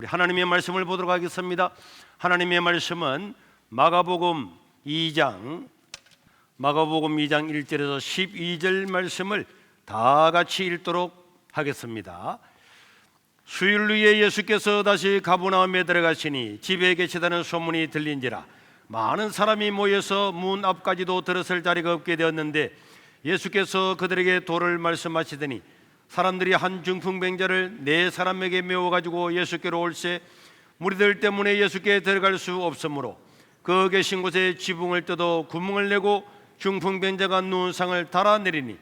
우리 하나님의 말씀을 보도록 하겠습니다. 하나님의 말씀은 마가복음 2장 1절에서 12절 말씀을 다 같이 읽도록 하겠습니다. 수일 후에 예수께서 다시 가버나움에 들어가시니 집에 계시다는 소문이 들린지라 많은 사람이 모여서 문 앞까지도 들어설 자리가 없게 되었는데 예수께서 그들에게 도를 말씀하시더니 사람들이 한 중풍병자를 4사람에게 메워가지고 예수께로 올세 무리들 때문에 예수께 들어갈 수 없으므로 그 계신 곳에 지붕을 뜯어 구멍을 내고 중풍병자가 누운 상을 달아내리니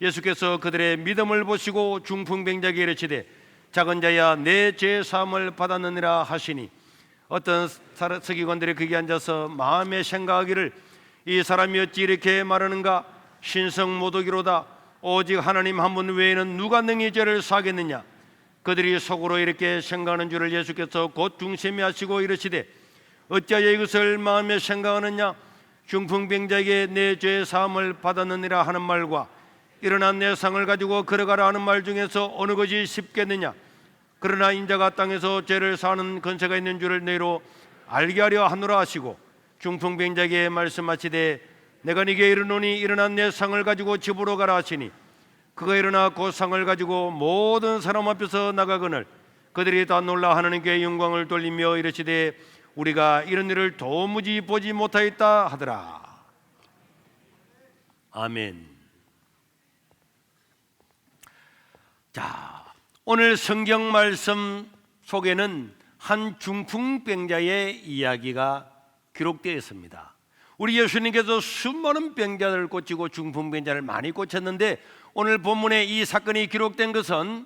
예수께서 그들의 믿음을 보시고 중풍병자에게 이르시되 작은 자야 내 죄 사함을 받았느니라 하시니 어떤 서기관들이 거기 앉아서 마음에 생각하기를 이 사람이 어찌 이렇게 말하는가 신성 모독이로다 오직 하나님 한 분 외에는 누가 능히 죄를 사하겠느냐. 그들이 속으로 이렇게 생각하는 줄을 예수께서 곧 중세미하시고 이르시되 어찌하여 이것을 마음에 생각하느냐. 중풍병자에게 내 죄 사함을 받았느니라 하는 말과 일어나 내 상을 가지고 걸어가라 하는 말 중에서 어느 것이 쉽겠느냐. 그러나 인자가 땅에서 죄를 사하는 권세가 있는 줄을 너희로 알게 하려 하노라 하시고 중풍병자에게 말씀하시되 내가 네게 이르노니 일어나 내 상을 가지고 집으로 가라 하시니 그가 일어나 그 상을 가지고 모든 사람 앞에서 나가거늘 그들이 다 놀라 하나님께 영광을 돌리며 이르시되 우리가 이런 일을 도무지 보지 못하였다 하더라. 아멘. 자, 오늘 성경 말씀 속에는 한 중풍병자의 이야기가 기록되어 있습니다. 우리 예수님께서 수많은 병자를 고치고 중풍병자를 많이 고쳤는데 오늘 본문에 이 사건이 기록된 것은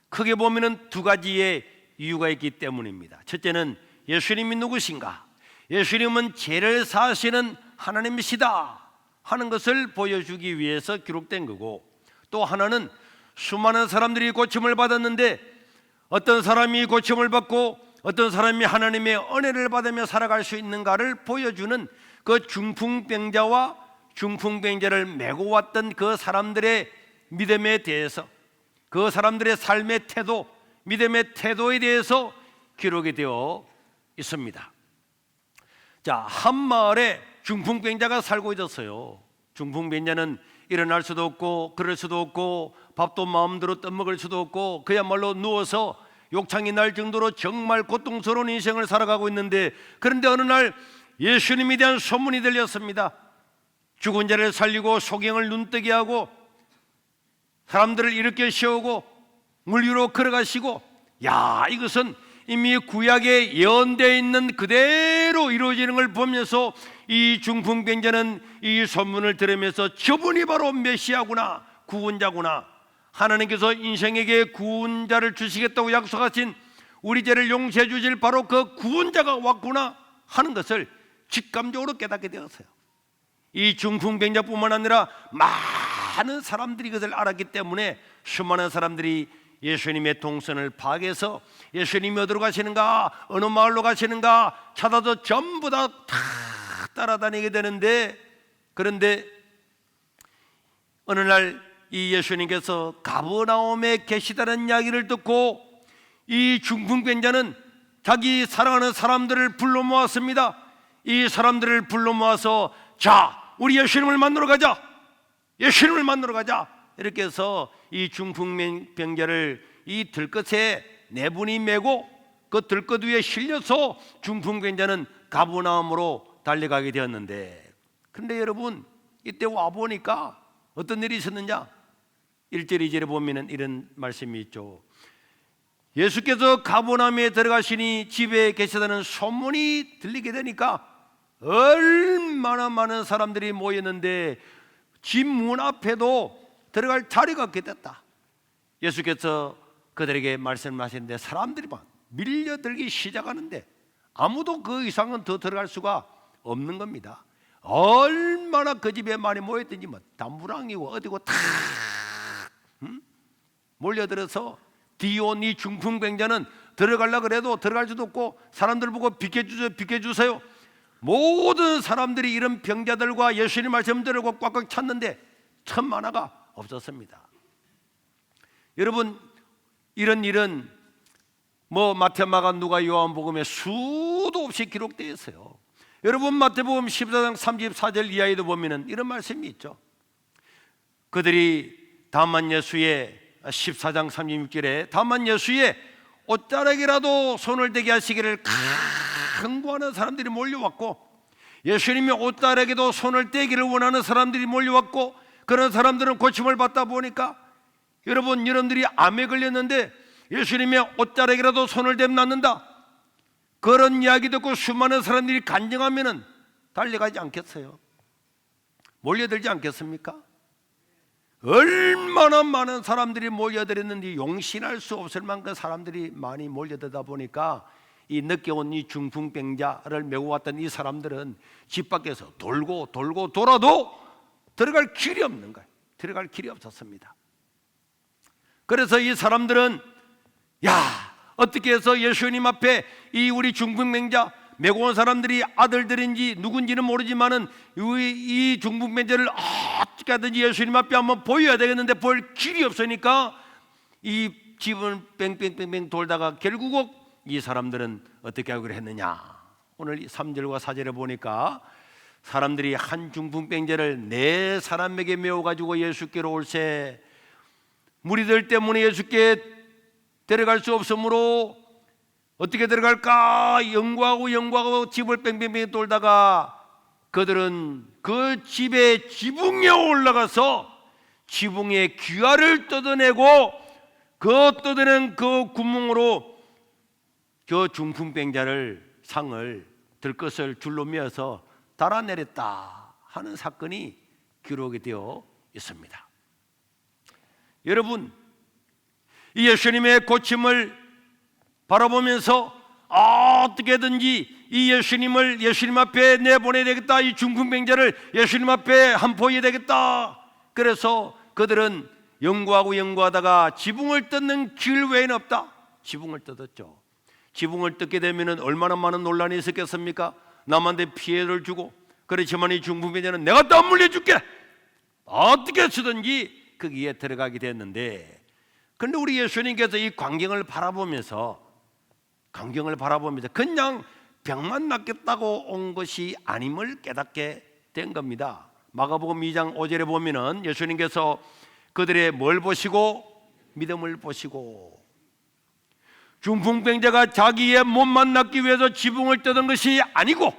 크게 보면 두 가지의 이유가 있기 때문입니다. 첫째는 예수님이 누구신가? 예수님은 죄를 사하시는 하나님이시다 하는 것을 보여주기 위해서 기록된 거고, 또 하나는 수많은 사람들이 고침을 받았는데 어떤 사람이 고침을 받고 어떤 사람이 하나님의 은혜를 받으며 살아갈 수 있는가를 보여주는 그 중풍병자와 중풍병자를 메고 왔던 그 사람들의 믿음에 대해서, 그 사람들의 삶의 태도, 믿음의 태도에 대해서 기록이 되어 있습니다. 자, 한 마을에 중풍병자가 살고 있었어요. 중풍병자는 일어날 수도 없고 그럴 수도 없고 밥도 마음대로 떠먹을 수도 없고 그야말로 누워서 욕창이 날 정도로 정말 고통스러운 인생을 살아가고 있는데, 그런데 어느 날 예수님에 대한 소문이 들렸습니다. 죽은 자를 살리고 소경을 눈뜨게 하고 사람들을 일으켜 세우고 물 위로 걸어가시고, 야, 이것은 이미 구약에 예언되어 있는 그대로 이루어지는 걸 보면서 이 중풍병자는 이 소문을 들으면서 저분이 바로 메시아구나, 구원자구나, 하나님께서 인생에게 구원자를 주시겠다고 약속하신 우리 죄를 용서해 주실 바로 그 구원자가 왔구나 하는 것을 직감적으로 깨닫게 되었어요. 이 중풍병자뿐만 아니라 많은 사람들이 그것을 알았기 때문에 수많은 사람들이 예수님의 동선을 파악해서 예수님이 어디로 가시는가, 어느 마을로 가시는가 찾아서 전부 다 따라다니게 되는데, 그런데 어느 날 이 예수님께서 가버나움에 계시다는 이야기를 듣고 이 중풍병자는 자기 사랑하는 사람들을 불러 모았습니다. 이 사람들을 불러 모아서 자, 우리 예수님을 만나러 가자, 예수님을 만나러 가자, 이렇게 해서 이 중풍병자를 이 들것에 네 분이 메고 그 들것 위에 실려서 중풍병자는 가버나움으로 달려가게 되었는데, 그런데 여러분 이때 와보니까 어떤 일이 있었느냐? 1절 2절에 보면 이런 말씀이 있죠. 예수께서 가버나움에 들어가시니 집에 계시다는 소문이 들리게 되니까 얼마나 많은 사람들이 모였는데 집 문 앞에도 들어갈 자리가 없게 됐다. 예수께서 그들에게 말씀하시는데 사람들이 막 밀려들기 시작하는데 아무도 그 이상은 더 들어갈 수가 없는 겁니다. 얼마나 그 집에 많이 모였든지 뭐 담부랑이고 어디고 다 몰려들어서 디온 이 중풍병자는 들어가려고 그래도 들어갈 수도 없고 사람들 보고 비켜주세요, 비켜주세요. 모든 사람들이 이런 병자들과 예수님 말씀 들으고 꽉꽉 찼는데 천만화가 없었습니다. 여러분, 이런 일은 마태, 마가, 누가, 요한복음에 수도 없이 기록되어 있어요. 여러분 마태복음 14장 34절 이하에도 보면은 이런 말씀이 있죠. 그들이 다만 예수의 14장 36절에 다만 예수의 옷자락이라도 손을 대게 하시기를 간구하는 사람들이 몰려왔고, 예수님의 옷자락에도 손을 떼기를 원하는 사람들이 몰려왔고, 그런 사람들은 고침을 받다 보니까 여러분들이 암에 걸렸는데 예수님의 옷자락이라도 손을 대면 낫는다, 그런 이야기 듣고 수많은 사람들이 간증하면은 달려가지 않겠어요? 몰려들지 않겠습니까? 얼마나 많은 사람들이 몰려들었는지 용신할 수 없을 만큼 사람들이 많이 몰려들다 보니까 이 늦게 온 이 중풍병자를 메고 왔던 이 사람들은 집 밖에서 돌고 돌아도 들어갈 길이 없는 거예요. 들어갈 길이 없었습니다. 그래서 이 사람들은 어떻게 해서 예수님 앞에 이 우리 중풍병자 메고 온 사람들이 아들들인지 누군지는 모르지만은 이 중풍병자를 어떻게 하든지 예수님 앞에 한번 보여야 되겠는데 볼 길이 없으니까 이 집을 뺑뺑뺑뺑 돌다가 결국 이 사람들은 어떻게 하기로 했느냐. 오늘 3절과 4절에 보니까 사람들이 한 중풍병자를 4사람에게 메워 가지고 예수께로 올세 무리들 때문에 예수께 데려갈 수 없으므로 어떻게 들어갈까 연구하고 집을 뺑뺑뺑 돌다가 그들은 그 집의 지붕에 올라가서 지붕의 귀화를 뜯어내고 그 뜯어낸 그 구멍으로 그 중풍병자를 상을 들것을 줄로 메어서 달아내렸다 하는 사건이 기록이 되어 있습니다. 여러분, 이 예수님의 고침을 바라보면서 어떻게든지 이 예수님 앞에 내보내야 되겠다, 이 중풍병자를 예수님 앞에 한포해야 되겠다. 그래서 그들은 연구하다가 지붕을 뜯는 길 외에는 없다. 지붕을 뜯었죠. 지붕을 뜯게 되면 얼마나 많은 논란이 있었겠습니까? 남한테 피해를 주고, 그렇지만 이 중풍병자는 내가 또 물려줄게, 어떻게 해서든지 거기에 들어가게 됐는데, 그런데 우리 예수님께서 이 광경을 바라보면서 그냥 병만 낫겠다고 온 것이 아님을 깨닫게 된 겁니다. 마가복음 2장 5절에 보면은 예수님께서 그들의 뭘 보시고? 믿음을 보시고, 중풍병자가 자기의 몸만 낫기 위해서 지붕을 뜯은 것이 아니고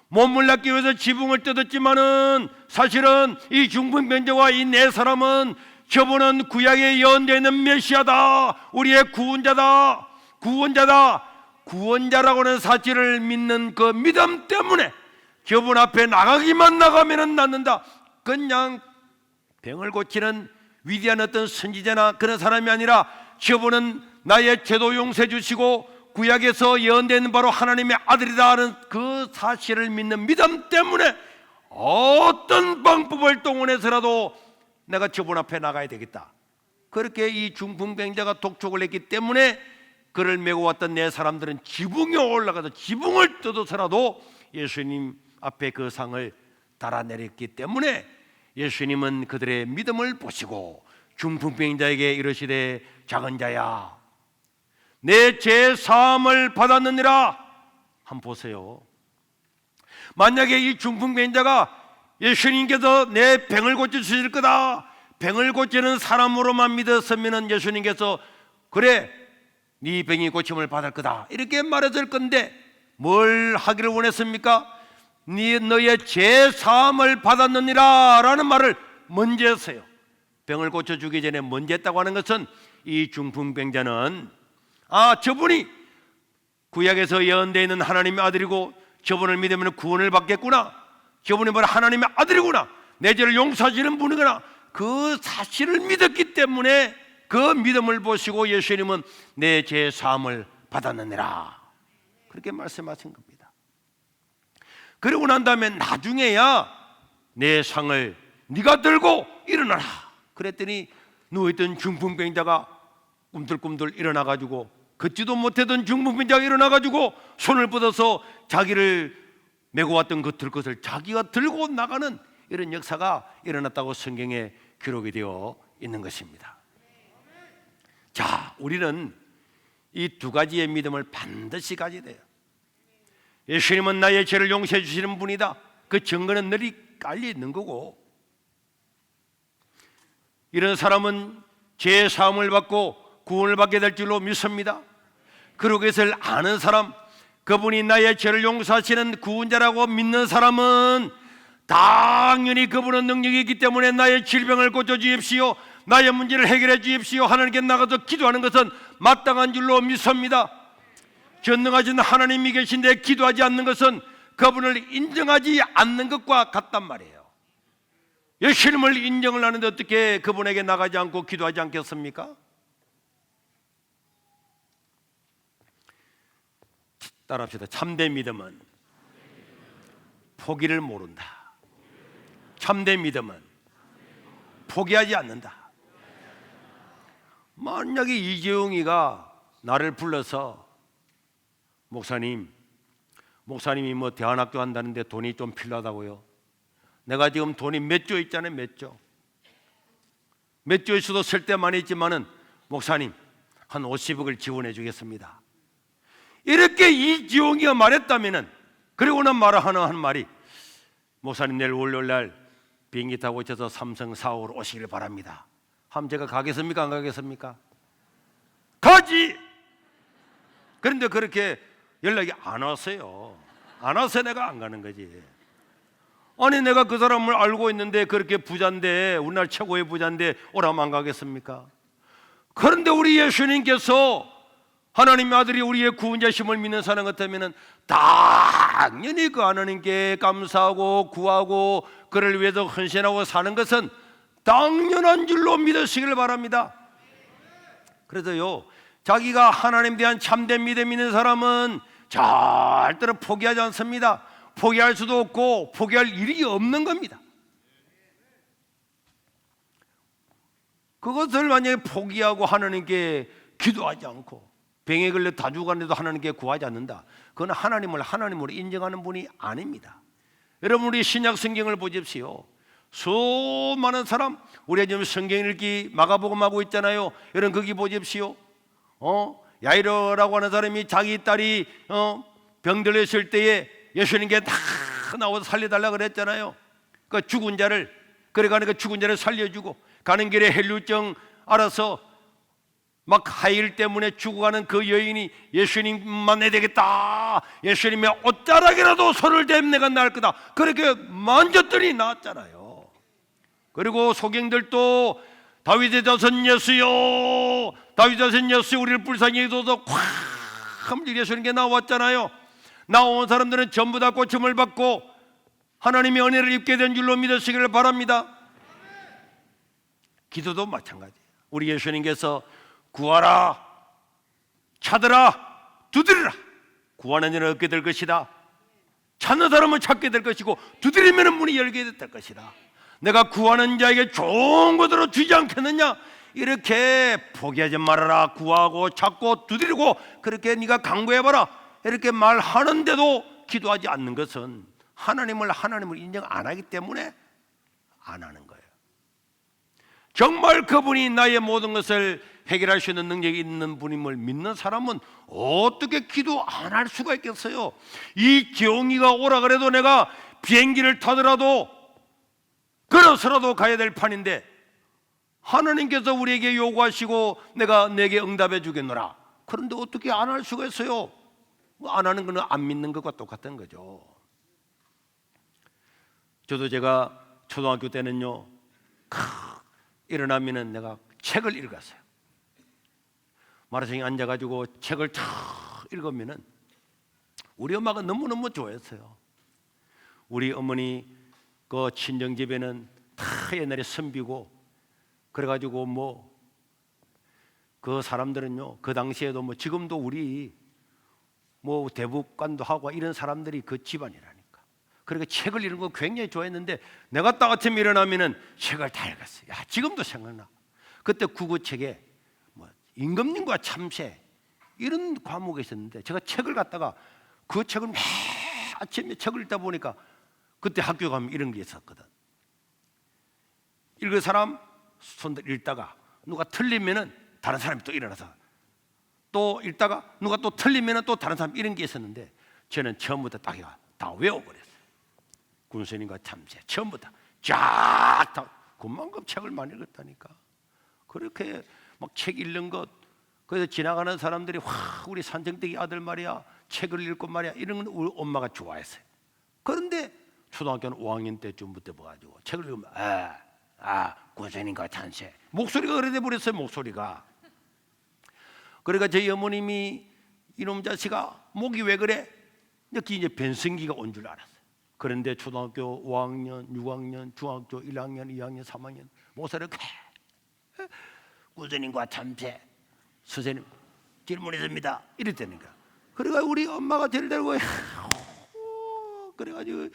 몸을 낫기 위해서 지붕을 뜯었지만은 사실은 이 중풍병자와 이 4사람은 저분은 구약에 예언되어 있는 메시아다, 우리의 구원자라고 하는 사실을 믿는 그 믿음 때문에 저분 앞에 나가면 낫는다. 그냥 병을 고치는 위대한 어떤 선지자나 그런 사람이 아니라 저분은 나의 죄도 용서해 주시고 구약에서 예언되는 바로 하나님의 아들이다 하는 그 사실을 믿는 믿음 때문에 어떤 방법을 동원해서라도 내가 저분 앞에 나가야 되겠다. 그렇게 이 중풍병자가 독촉을 했기 때문에 그를 메고 왔던 4사람들은 지붕에 올라가서 지붕을 뜯어서라도 예수님 앞에 그 상을 달아내렸기 때문에 예수님은 그들의 믿음을 보시고 중풍병자에게 이르시되 작은 자야 내 죄 사함을 받았느니라. 한번 보세요. 만약에 이 중풍병자가 예수님께서 내 병을 고쳐주실 거다, 병을 고치는 사람으로만 믿었으면 예수님께서 그래 네 병이 고침을 받을 거다 이렇게 말했을 건데 뭘 하기를 원했습니까? 너의 죄 사함을 받았느니라 라는 말을 먼저 했어요. 병을 고쳐주기 전에 먼저 했다고 하는 것은 이 중풍병자는 저분이 구약에서 예언되어 있는 하나님의 아들이고 저분을 믿으면 구원을 받겠구나, 저분이 바로 하나님의 아들이구나, 내 죄를 용서하시는 분이구나, 그 사실을 믿었기 때문에 그 믿음을 보시고 예수님은 내 죄 사함을 받았느니라 그렇게 말씀하신 겁니다. 그러고 난 다음에 나중에야 내 상을 네가 들고 일어나라 그랬더니 누워있던 중풍병자가 꿈틀꿈틀 일어나가지고, 걷지도 못하던 중풍병자가 일어나가지고 손을 뻗어서 자기를 메고 왔던 그 들것을 자기가 들고 나가는 이런 역사가 일어났다고 성경에 기록이 되어 있는 것입니다. 자, 우리는 이 두 가지의 믿음을 반드시 가져야 돼요. 예수님은 나의 죄를 용서해 주시는 분이다. 그 증거는 늘 깔려 있는 거고, 이런 사람은 죄의 사함을 받고 구원을 받게 될 줄로 믿습니다. 그리고 그것을 아는 사람, 그분이 나의 죄를 용서하시는 구원자라고 믿는 사람은 당연히 그분은 능력이 있기 때문에 나의 질병을 고쳐주십시오, 나의 문제를 해결해 주십시오, 하나님께 나가서 기도하는 것은 마땅한 줄로 믿습니다. 전능하신 하나님이 계신데 기도하지 않는 것은 그분을 인정하지 않는 것과 같단 말이에요. 예수님을 인정을 하는데 어떻게 그분에게 나가지 않고 기도하지 않겠습니까? 따라합시다. 참된 믿음은 포기를 모른다. 참된 믿음은 포기하지 않는다. 만약에 이재용이가 나를 불러서 목사님이 뭐 대안학교 한다는데 돈이 좀 필요하다고요. 내가 지금 돈이 몇 조 있잖아요. 몇 조 있어도 쓸 때 많이 있지만은 목사님 한 50억을 지원해 주겠습니다. 이렇게 이지용이가 말했다면은, 그리고 난 하는 말이, 목사님 내일 월요일날 비행기 타고 오셔서 삼성 사옥으로 오시길 바랍니다. 하면 제가 가겠습니까? 안 가겠습니까? 가지! 그런데 그렇게 연락이 안 왔어요. 안 와서 내가 안 가는 거지. 아니 내가 그 사람을 알고 있는데 그렇게 부자인데, 우리나라 최고의 부자인데 오라면 안 가겠습니까? 그런데 우리 예수님께서 하나님의 아들이 우리의 구원자심을 믿는 사람 같으면 당연히 그 하나님께 감사하고 구하고 그를 위해서 헌신하고 사는 것은 당연한 줄로 믿으시길 바랍니다. 그래서요, 자기가 하나님에 대한 참된 믿음 있는 사람은 절대로 포기하지 않습니다. 포기할 수도 없고 포기할 일이 없는 겁니다. 그것을 만약에 포기하고 하나님께 기도하지 않고 병에 걸려 다 죽었는데도 하나님께 구하지 않는다, 그건 하나님으로 인정하는 분이 아닙니다. 여러분, 우리 신약 성경을 보십시오. 수많은 사람, 우리가 지금 성경 읽기 마가복음 하고 있잖아요. 여러분 거기 보십시오. 야이로라고 하는 사람이 자기 딸이 병들었을 때에 예수님께 다 나와서 살려달라 그랬잖아요. 그 죽은 자를, 그래가는 그 죽은 자를 살려주고, 가는 길에 헬루증 알아서 막 하일 때문에 죽어가는 그 여인이 예수님만 해야 되겠다, 예수님의 옷자락이라도 손을 대면 내가 나을 거다, 그렇게 만졌더니 나았잖아요. 그리고 소경들도 다윗의 자손 예수여, 다윗의 자손 예수, 우리를 불쌍히 여기소서 콱 하면 예수님께 나왔잖아요. 나온 사람들은 전부 다 고침을 받고 하나님의 은혜를 입게 된 줄로 믿으시기를 바랍니다. 기도도 마찬가지예요. 우리 예수님께서 구하라, 찾으라, 두드리라. 구하는 자는 얻게 될 것이다. 찾는 사람은 찾게 될 것이고 두드리면 문이 열게 될 것이다. 내가 구하는 자에게 좋은 것으로 주지 않겠느냐? 이렇게 포기하지 말아라. 구하고 찾고 두드리고 그렇게 네가 강구해봐라, 이렇게 말하는데도 기도하지 않는 것은 하나님을 인정 안 하기 때문에 안 하는 거예요. 정말 그분이 나의 모든 것을 해결할 수 있는 능력이 있는 분임을 믿는 사람은 어떻게 기도 안 할 수가 있겠어요? 이 지용이가 오라 그래도 내가 비행기를 타더라도 걸어서라도 가야 될 판인데 하나님께서 우리에게 요구하시고 내게 응답해 주겠노라. 그런데 어떻게 안 할 수가 있어요? 안 하는 거는 안 믿는 것과 똑같은 거죠. 저도 제가 초등학교 때는요, 일어나면은 내가 책을 읽었어요. 마라성에 앉아가지고 책을 탁 읽으면은 우리 엄마가 너무너무 좋아했어요. 우리 어머니 그 친정집에는 다 옛날에 선비고, 그래가지고 뭐 그 사람들은요, 그 당시에도 뭐 지금도 우리 뭐 대북관도 하고 이런 사람들이 그 집안이라니까. 그러니까 책을 읽는 거 굉장히 좋아했는데 내가 딱 아침에 일어나면은 책을 다 읽었어요. 야, 지금도 생각나. 그때 국어책에 뭐 임금님과 참새 이런 과목이 있었는데 제가 책을 갖다가 그 책을 매 아침에 책을 읽다 보니까 그때 학교 가면 이런 게 있었거든. 읽을 사람 손들 읽다가 누가 틀리면은 다른 사람이 또 일어나서 또 읽다가 누가 또 틀리면 또 다른 사람 이런 게 있었는데 저는 처음부터 다 외워버렸어요. 군수님과 참새 처음부터 쫙 다 그만큼 책을 많이 읽었다니까. 그렇게 막 책 읽는 것, 그래서 지나가는 사람들이 와 우리 산정댁이 아들 말이야 책을 읽고 말이야 이런 건 우리 엄마가 좋아했어요. 그런데 초등학교는 5학년 때쯤부터 봐가지고 책을 읽으면 군수님과 참새 목소리가 그래 돼 버렸어요. 목소리가. 그러니까 저희 어머님이 이놈 자식아 목이 왜 그래? 이제 변성기가 온 줄 알았어요. 그런데 초등학교 5학년, 6학년, 중학교 1학년, 2학년, 3학년 목소리가 군수님과 참새 선생님 질문 있습니다 이랬다니까. 그러니까 우리 엄마가 저를 데리고 그래가지고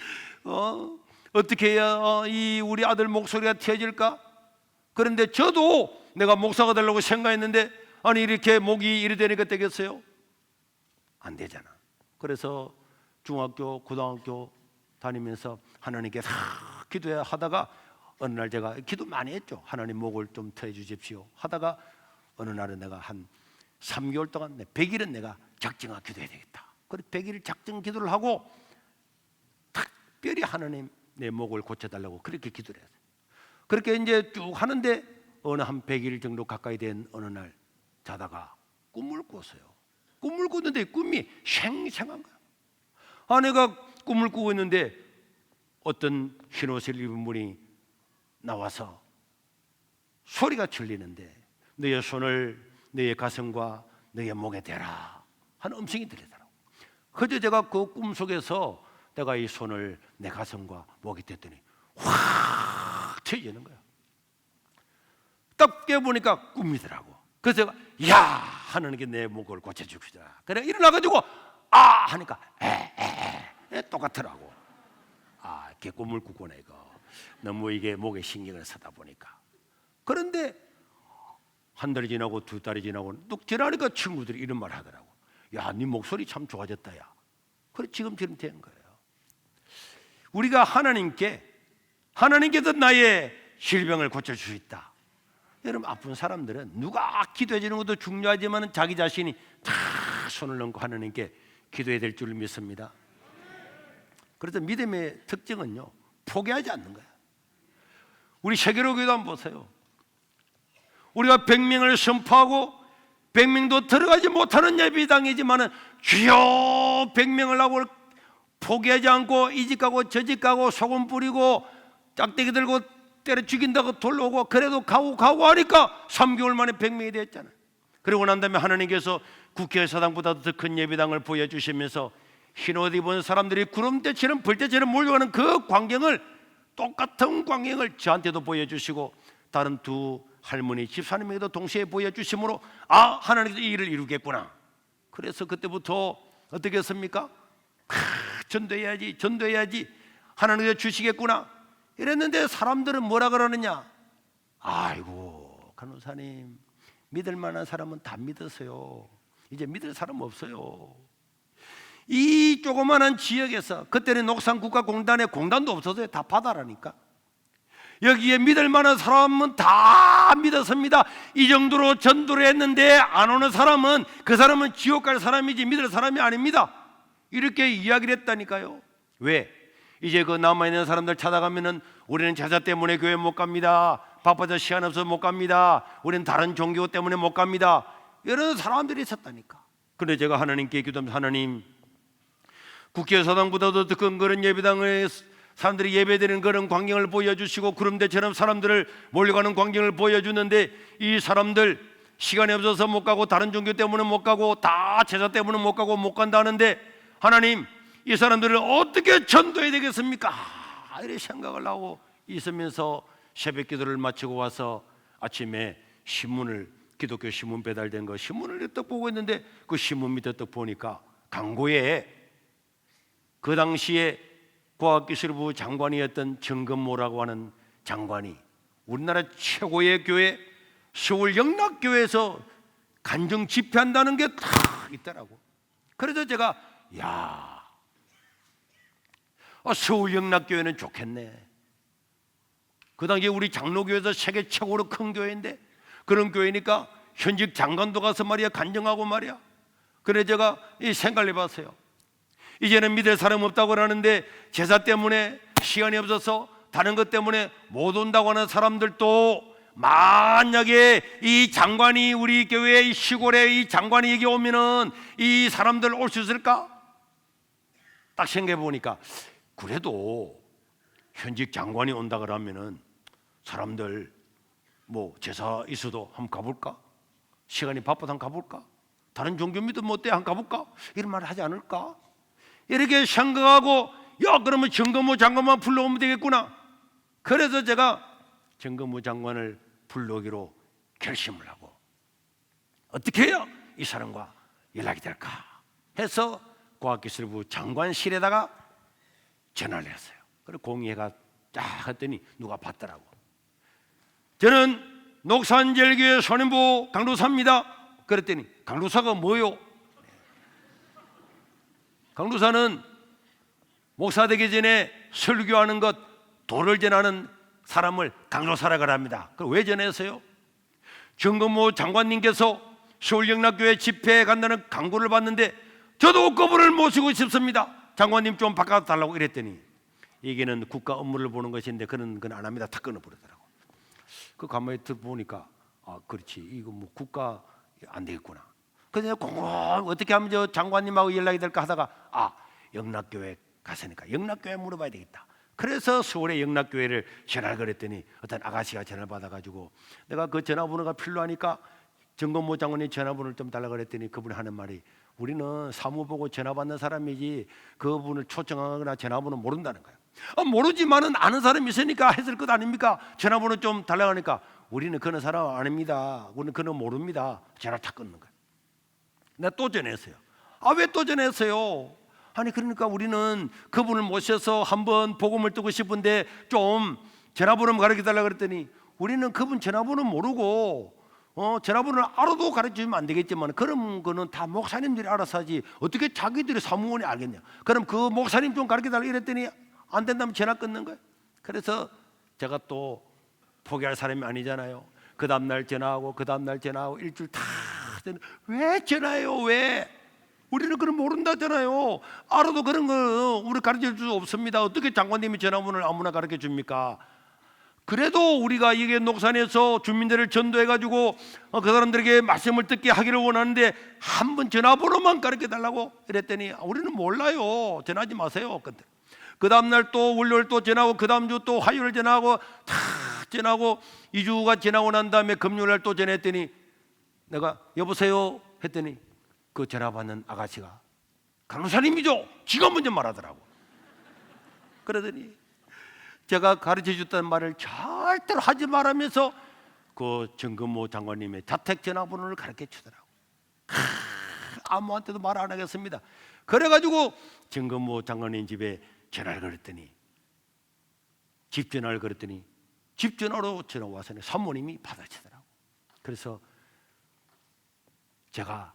어떻게 해야 이 우리 아들 목소리가 튀어질까? 그런데 저도 내가 목사가 되려고 생각했는데 아니 이렇게 목이 이래 되니까 되겠어요? 안 되잖아. 그래서 중학교, 고등학교 다니면서 하나님께 기도해 하다가 어느 날 제가 기도 많이 했죠. 하나님 목을 좀 트여 주십시오 하다가 어느 날은 내가 한 3개월 동안 100일은 내가 작정하고 기도해야 되겠다. 그래서 100일 작정 기도를 하고 특별히 하나님 내 목을 고쳐달라고 그렇게 기도를 했어요. 그렇게 이제 쭉 하는데 어느 한 100일 정도 가까이 된 어느 날 자다가 꿈을 꿨어요. 꿈을 꿨는데 꿈이 생생한 거야. 아내가 꿈을 꾸고 있는데 어떤 흰옷을 입은 분이 나와서 소리가 들리는데 너의 손을 너의 가슴과 너의 목에 대라 하는 음성이 들리더라고. 그저 제가 그 꿈속에서 내가 이 손을 내 가슴과 목에 댔더니 확 튀어지는 거야. 딱 깨보니까 꿈이더라고. 그래서 제가 야 하나님께 내 목을 고쳐주시더라. 그래 일어나가지고 하니까 똑같더라고. 이렇게 꿈을 꾸구나 이거. 너무 이게 목에 신경을 쓰다 보니까. 그런데 한 달이 지나고 두 달이 지나고 또 지나니까 친구들이 이런 말 하더라고. 야, 네 목소리 참 좋아졌다 야. 그래 지금처럼 된 거예요. 우리가 하나님께서 나의 질병을 고쳐줄 수 있다. 여러분 아픈 사람들은 누가 기도해 주는 것도 중요하지만 자기 자신이 다 손을 얹고 하나님께 기도해야 될 줄 믿습니다. 그래서 믿음의 특징은요 포기하지 않는 거야. 우리 세계로 교회도 한번 보세요. 우리가 100명을 선포하고 100명도 들어가지 못하는 예배당이지만은 주여 100명을 하고 포기하지 않고 이 집 가고 저 집 가고 소금 뿌리고 짝대기 들고 때려 죽인다고 돌아오고 그래도 가고 하니까 3개월 만에 100명이 됐잖아요. 그러고 난 다음에 하나님께서 국회의사당보다도 더 큰 예배당을 보여주시면서 흰옷 입은 사람들이 구름대처럼 불대처럼 몰려가는 그 광경을 똑같은 광경을 저한테도 보여주시고 다른 두 할머니 집사님에게도 동시에 보여주심으로 하나님께서 이 일을 이루겠구나. 그래서 그때부터 어떻게 했습니까? 전도해야지 하나님께서 주시겠구나 이랬는데 사람들은 뭐라 그러느냐? 아이고 간호사님 믿을 만한 사람은 다 믿으세요. 이제 믿을 사람 없어요. 이 조그마한 지역에서 그때는 녹산국가공단에 공단도 없어서요. 다 바다라니까. 여기에 믿을 만한 사람은 다 믿었습니다. 이 정도로 전도를 했는데 안 오는 사람은 그 사람은 지옥 갈 사람이지 믿을 사람이 아닙니다. 이렇게 이야기를 했다니까요. 왜? 이제 그 남아있는 사람들 찾아가면은 우리는 제자 때문에 교회 못 갑니다. 바빠서 시간 없어서 못 갑니다. 우리는 다른 종교 때문에 못 갑니다. 이런 사람들이 있었다니까. 그런데 제가 하나님께 기도하면서 하나님 국회의사당보다도 더 큰 그런 예배당에 사람들이 예배드리는 그런 광경을 보여주시고 구름대처럼 사람들을 몰려가는 광경을 보여주는데 이 사람들 시간이 없어서 못 가고 다른 종교 때문에 못 가고 다 제자 때문에 못 가고 못 간다는데 하나님 이 사람들을 어떻게 전도해야 되겠습니까? 이렇게 생각을 하고 있으면서 새벽 기도를 마치고 와서 아침에 기독교 신문 배달된 거 신문을 딱 보고 있는데 그 신문 밑에 딱 보니까 광고에 그 당시에 과학기술부 장관이었던 정건모라고 하는 장관이 우리나라 최고의 교회 서울 영락교회에서 간증 집회한다는 게 딱 있더라고. 그래서 제가 서울 영락교회는 좋겠네. 그 당시에 우리 장로교회에서 세계 최고로 큰 교회인데 그런 교회니까 현직 장관도 가서 말이야 간증하고 말이야. 그래 제가 이 생각을 해봤어요. 이제는 믿을 사람 없다고 하는데 제사 때문에 시간이 없어서 다른 것 때문에 못 온다고 하는 사람들도 만약에 이 장관이 우리 교회 이 시골에 이 장관이 여기 오면은 이 사람들 올 수 있을까? 딱 생각해 보니까 그래도 현직 장관이 온다 그러면은 사람들 뭐 제사 있어도 한번 가볼까? 시간이 바빠서 한번 가볼까? 다른 종교 믿으면 어때? 한번 가볼까? 이런 말을 하지 않을까? 이렇게 생각하고 야 그러면 정거모 장관만 불러오면 되겠구나. 그래서 제가 정거모 장관을 불러오기로 결심을 하고 어떻게 해야 이 사람과 연락이 될까 해서 과학기술부 장관실에다가 전화를 했어요. 그리고 공의회가 딱 했더니 누가 받더라고. 저는 녹산제일교회 소년부 강도사입니다. 그랬더니 강도사가 뭐요? 강도사는 목사 되기 전에 설교하는 것, 도를 전하는 사람을 강도사라고 합니다. 그럼 왜 전했어요? 정거모 장관님께서 서울영락교회 집회에 간다는 강구를 받는데 저도 그분을 모시고 싶습니다. 장관님 좀 바꿔달라고 이랬더니 이게는 국가 업무를 보는 것인데 그런 건 안 합니다. 다 끊어버리더라고. 그 가만히 들어보니까 아 그렇지 이거 뭐 국가 안 되겠구나. 그래서 어떻게 하면 저 장관님하고 연락이 될까 하다가 아 영락교회 갔으니까 영락교회 물어봐야 되겠다. 그래서 서울의 영락교회를 전화를 걸었더니 어떤 아가씨가 전화를 받아가지고 내가 그 전화번호가 필요하니까 정건모 장관님 전화번호를 좀 달라고 그랬더니 그분이 하는 말이 우리는 사무 보고 전화 받는 사람이지 그분을 초청하거나 전화번호 모른다는 거예요. 모르지만은 아는 사람이 있으니까 했을 것 아닙니까? 전화번호 좀 달라고 하니까 우리는 그런 사람 아닙니다. 우리는 그런 모릅니다. 전화 탁 끊는 거예요. 내가 또 전했어요. 아 왜 또 전했어요? 아니 그러니까 우리는 그분을 모셔서 한번 복음을 듣고 싶은데 좀 전화번호 가르쳐 달라고 그랬더니 우리는 그분 전화번호 모르고 전화번호를 알아도 가르쳐주면 안 되겠지만 그런 거는 다 목사님들이 알아서 하지 어떻게 자기들이 사무원이 알겠냐. 그럼 그 목사님 좀 가르쳐 달라고 이랬더니 안 된다면 전화 끊는 거예요. 그래서 제가 또 포기할 사람이 아니잖아요. 그 다음날 전화하고 그 다음날 전화하고 일주일 다 왜 전화해요? 왜? 우리는 그런 모른다잖아요. 알아도 그런 거 우리 가르쳐 줄 수 없습니다. 어떻게 장관님이 전화번호를 아무나 가르쳐 줍니까? 그래도 우리가 이게 녹산에서 주민들을 전도해가지고 그 사람들에게 말씀을 듣게 하기를 원하는데 한번 전화번호만 가르쳐 달라고 이랬더니 우리는 몰라요. 전화하지 마세요. 근데 그 다음날 또 월요일 또 전화하고 그 다음 주 또 화요일 전화하고 다 전화하고 2주가 지나고 난 다음에 금요일날 또 전화했더니 내가 여보세요 했더니 그 전화 받는 아가씨가 간호사님이죠? 지가 먼저 말하더라고. 그러더니 제가 가르쳐 줬다는 말을 절대로 하지 말라면서 그 정건모 장관님의 자택 전화번호를 가르쳐 주더라고. 아무한테도 말 안 하겠습니다. 그래가지고 정건모 장관님 집에 전화를 걸었더니 집 전화를 걸었더니 집 전화로 전화 와서 사모님이 받아치더라고. 그래서 제가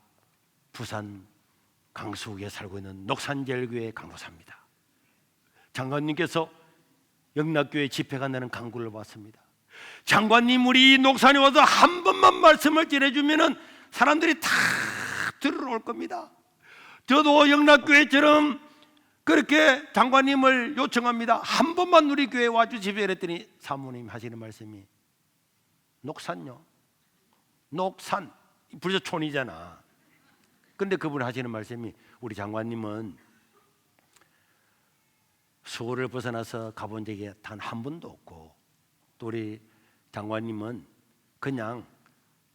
부산 강수구에 살고 있는 녹산제일교회 강도사입니다. 장관님께서 영락교회 집회 간다는 강구를 받습니다. 장관님 우리 녹산에 와서 한 번만 말씀을 전해주면은 사람들이 다 들어올 겁니다. 저도 영락교회처럼 그렇게 장관님을 요청합니다. 한 번만 우리 교회 와주십시오 이랬더니 사모님 하시는 말씀이 녹산요. 녹산 부르촌이잖아. 근데 그분 하시는 말씀이 우리 장관님은 서울을 벗어나서 가본 적이 단 한 번도 없고 또 우리 장관님은 그냥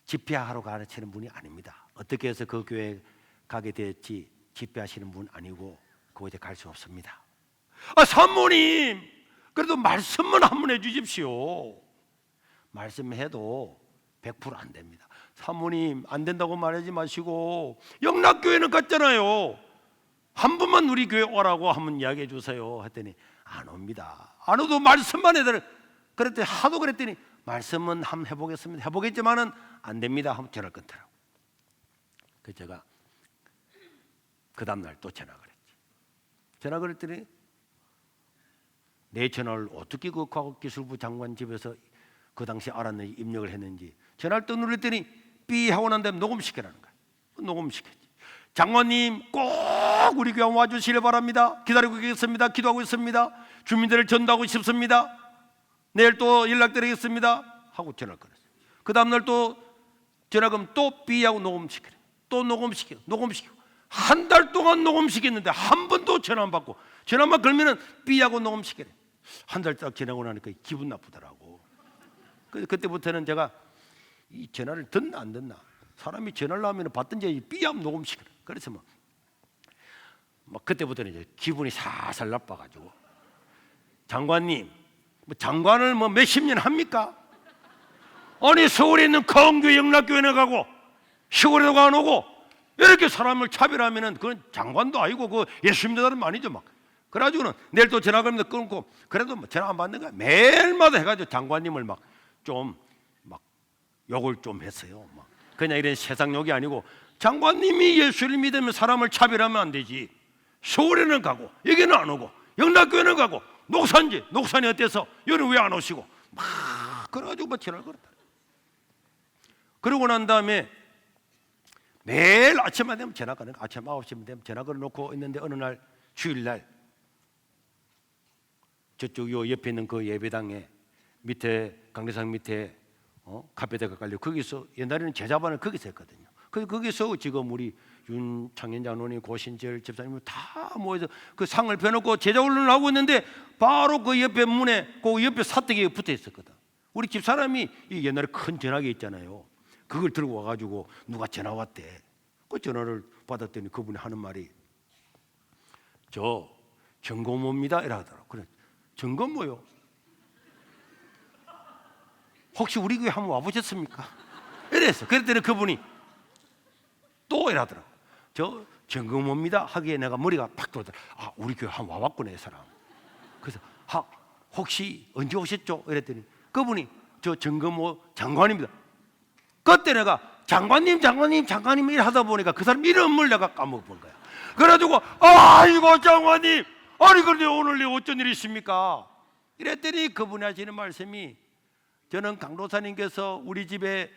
집회하러 가르치는 분이 아닙니다. 어떻게 해서 그 교회 가게 됐지 집회하시는 분 아니고 그곳에 갈 수 없습니다. 사모님 그래도 말씀만 한번 해주십시오. 말씀해도 100% 안 됩니다. 사모님 안 된다고 말하지 마시고 영락교회는 갔잖아요. 한 번만 우리 교회 오라고 한번 이야기해 주세요 했더니 안 옵니다. 안 오도 말씀만 해달라. 그랬더니 하도 그랬더니 말씀은 한번 해보겠습니다. 해보겠지만은 안 됩니다. 한번 전화를 끊더라고. 그래서 제가 그 다음날 또 전화를 했지. 전화 그랬더니 내 전화를 어떻게 그 과학기술부 장관 집에서 그 당시 알았는지 입력을 했는지 전화를 또 누르더니 삐 하고 난 다음에 녹음시키라는 거예요. 녹음시켰지. 장관님 꼭 우리 교회 와주시길 바랍니다. 기다리고 있겠습니다. 기도하고 있습니다. 주민들을 전도하고 싶습니다. 내일 또 연락드리겠습니다 하고 전화를 걸었어요. 그 다음날 또 전화 그럼 또 삐하고 녹음시키래. 또 녹음시키고 한 달 동안 녹음시켰는데 한 번도 전화 안 받고, 전화만 걸면은 삐하고 녹음시키래. 한 달 딱 지나고 나니까 기분 나쁘더라고. 그때부터는 제가 이 전화를 듣나 안 듣나, 사람이 전화를 하면 받든지 삐하면 녹음시키래. 그래서 막 그때부터는 이제 기분이 살살 나빠가지고, 장관님 뭐 장관을 뭐 몇십 년 합니까? 아니 서울에 있는 강교 영락교회에 가고 시골에도 안 오고 이렇게 사람을 차별하면은 그건 장관도 아니고 그 예수 믿는 사람 아니죠. 막 그래가지고는 내일 또 전화 걸면 끊고, 그래도 뭐 전화 안 받는 거야. 매일마다 해가지고 장관님을 막 좀 막 욕을 좀 했어요. 막 그냥 이런 세상 욕이 아니고, 장관님이 예수를 믿으면 사람을 차별하면 안 되지. 서울에는 가고 여기는 안 오고 영락교회는 가고 녹산이 어때서 여기는 왜 안 오시고 막 그래가지고 막 전화를 걸었다. 그러고 난 다음에 매일 아침만 되면 전화 거는, 아침 9시면 되면 전화 걸어놓고 있는데 어느 날 주일날 저쪽 요 옆에 있는 그 예배당에 밑에 강대상 밑에 카페대가 깔려, 거기서 옛날에는 제자반을 거기서 했거든요. 거기서 지금 우리 윤창현 장로님, 고신절 집사님 다 모여서 그 상을 펴놓고 제자 훈련을 하고 있는데 바로 그 옆에 문에 그 옆에 사택에 붙어 있었거든. 우리 집사람이 옛날에 큰 전화기 있잖아요. 그걸 들고 와가지고 누가 전화 왔대. 그 전화를 받았더니 그분이 하는 말이 저 정고모입니다 이러더라고. 그래, 정고모요? 혹시 우리 교회 한번 와보셨습니까? 이랬어. 그랬더니 그분이 또 이러더라고. 저 정고모입니다 하기에 내가 머리가 팍 돌더라. 아, 우리 교회 한번 와봤구나 이 사람. 그래서 혹시 언제 오셨죠? 이랬더니 그분이 저 정고모 장관입니다. 그때 내가 장관님 일 하다 보니까 그 사람 이름을 내가 까먹어본 거야. 그래가지고 아이고 장관님, 아니 그런데 오늘 어쩐 일이십니까? 이랬더니 그분이 하시는 말씀이, 저는 강도사님께서 우리 집에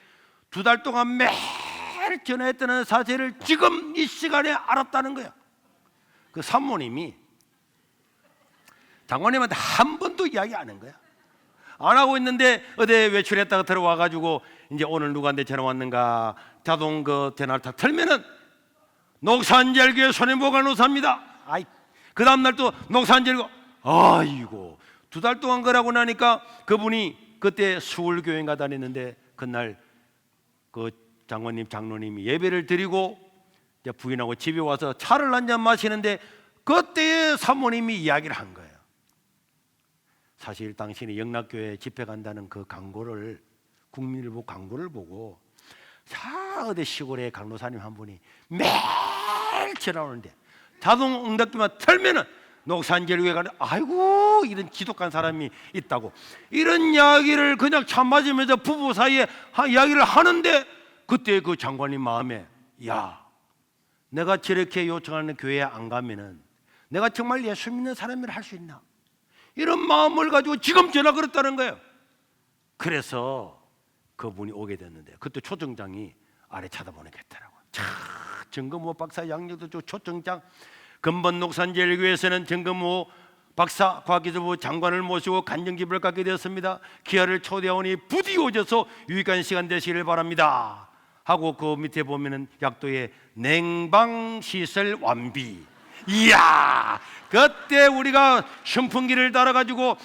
2달 동안 매일 전화했다는 사실을 지금 이 시간에 알았다는 거야. 그 산모님이 장관님한테 한 번도 이야기 안 한 거야. 안 하고 있는데 어디 외출했다가 들어와가지고 이제 오늘 누구한테 전화 왔는가 자동 그 전화를 다 틀면은 녹산절교회 손해보가 노사입니다. 아이, 그 다음날 또 녹산절교, 아이고 2달 동안 거라고 나니까 그분이 그때 수울교회인가 다녔는데 그날 그 장관님 장로님이 예배를 드리고 이제 부인하고 집에 와서 차를 한 잔 마시는데 그때의 사모님이 이야기를 한 거예요. 사실 당신이 영락교회 집회 간다는 그 광고를, 국민일보 광고를 보고 어디 시골에 강도사님 한 분이 매일 전화 오는데 자동 응답기만 틀면은 녹산절교회 가는, 아이고 이런 지독한 사람이 있다고 이런 이야기를 그냥 참 맞으면서 부부 사이에 이야기를 하는데, 그때 그 장관님 마음에, 야, 내가 저렇게 요청하는 교회에 안 가면은 내가 정말 예수 믿는 사람이라 할 수 있나, 이런 마음을 가지고 지금 전화 걸었다는 거예요. 그래서 그분이 오게 됐는데 그때 초청장이 아래 쳐다보니까 했더라고. 정금호 박사 양력도 초청장, 근본 녹산제일교회에서는 정금호 박사 과학기술부 장관을 모시고 간증기부를 갖게 되었습니다. 기아를 초대하오니 부디 오셔서 유익한 시간 되시길 바랍니다 하고 그 밑에 보면은 약도에 냉방시설 완비. 이야, 그때 우리가 선풍기를 달아가지고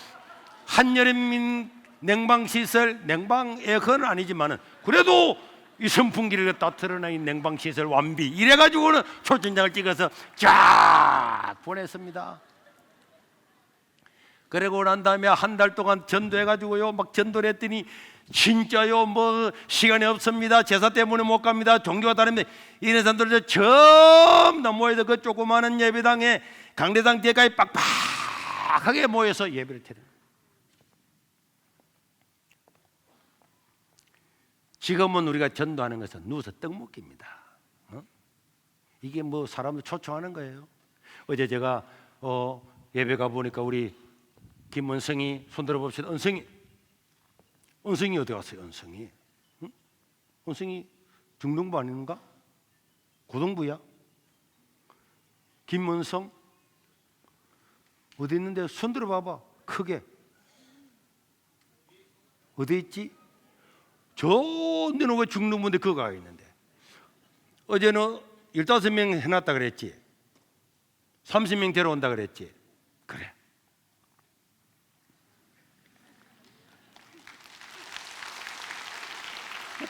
한여름 냉방시설, 냉방 에어컨은 아니지만은 그래도 이 선풍기를 갖다 틀어놔인 냉방시설 완비, 이래가지고는 초청장을 찍어서 쫙 보냈습니다. 그러고 난 다음에 한 달 동안 전도해가지고요, 막 전도를 했더니 진짜요, 뭐 시간이 없습니다, 제사 때문에 못 갑니다, 종교가 다른데, 이런 사람들 전부 모여서 그 조그마한 예배당에 강대상 뒤에까지 빡빡하게 모여서 예배를 드려요. 지금은 우리가 전도하는 것은 누워서 떡 먹기입니다. 이게 뭐 사람들 초청하는 거예요. 어제 제가 예배 가 보니까 우리 김은성이, 손들어 봅시다. 은성이 어디 갔어요? 은성이 중등부 아닌가? 고등부야? 김문성? 어디 있는데? 손 들어봐봐. 크게. 어디 있지? 저 너는 왜 중등부인데 그거 가 있는데? 어제는 15명 해놨다 그랬지? 30명 데려온다 그랬지? 그래.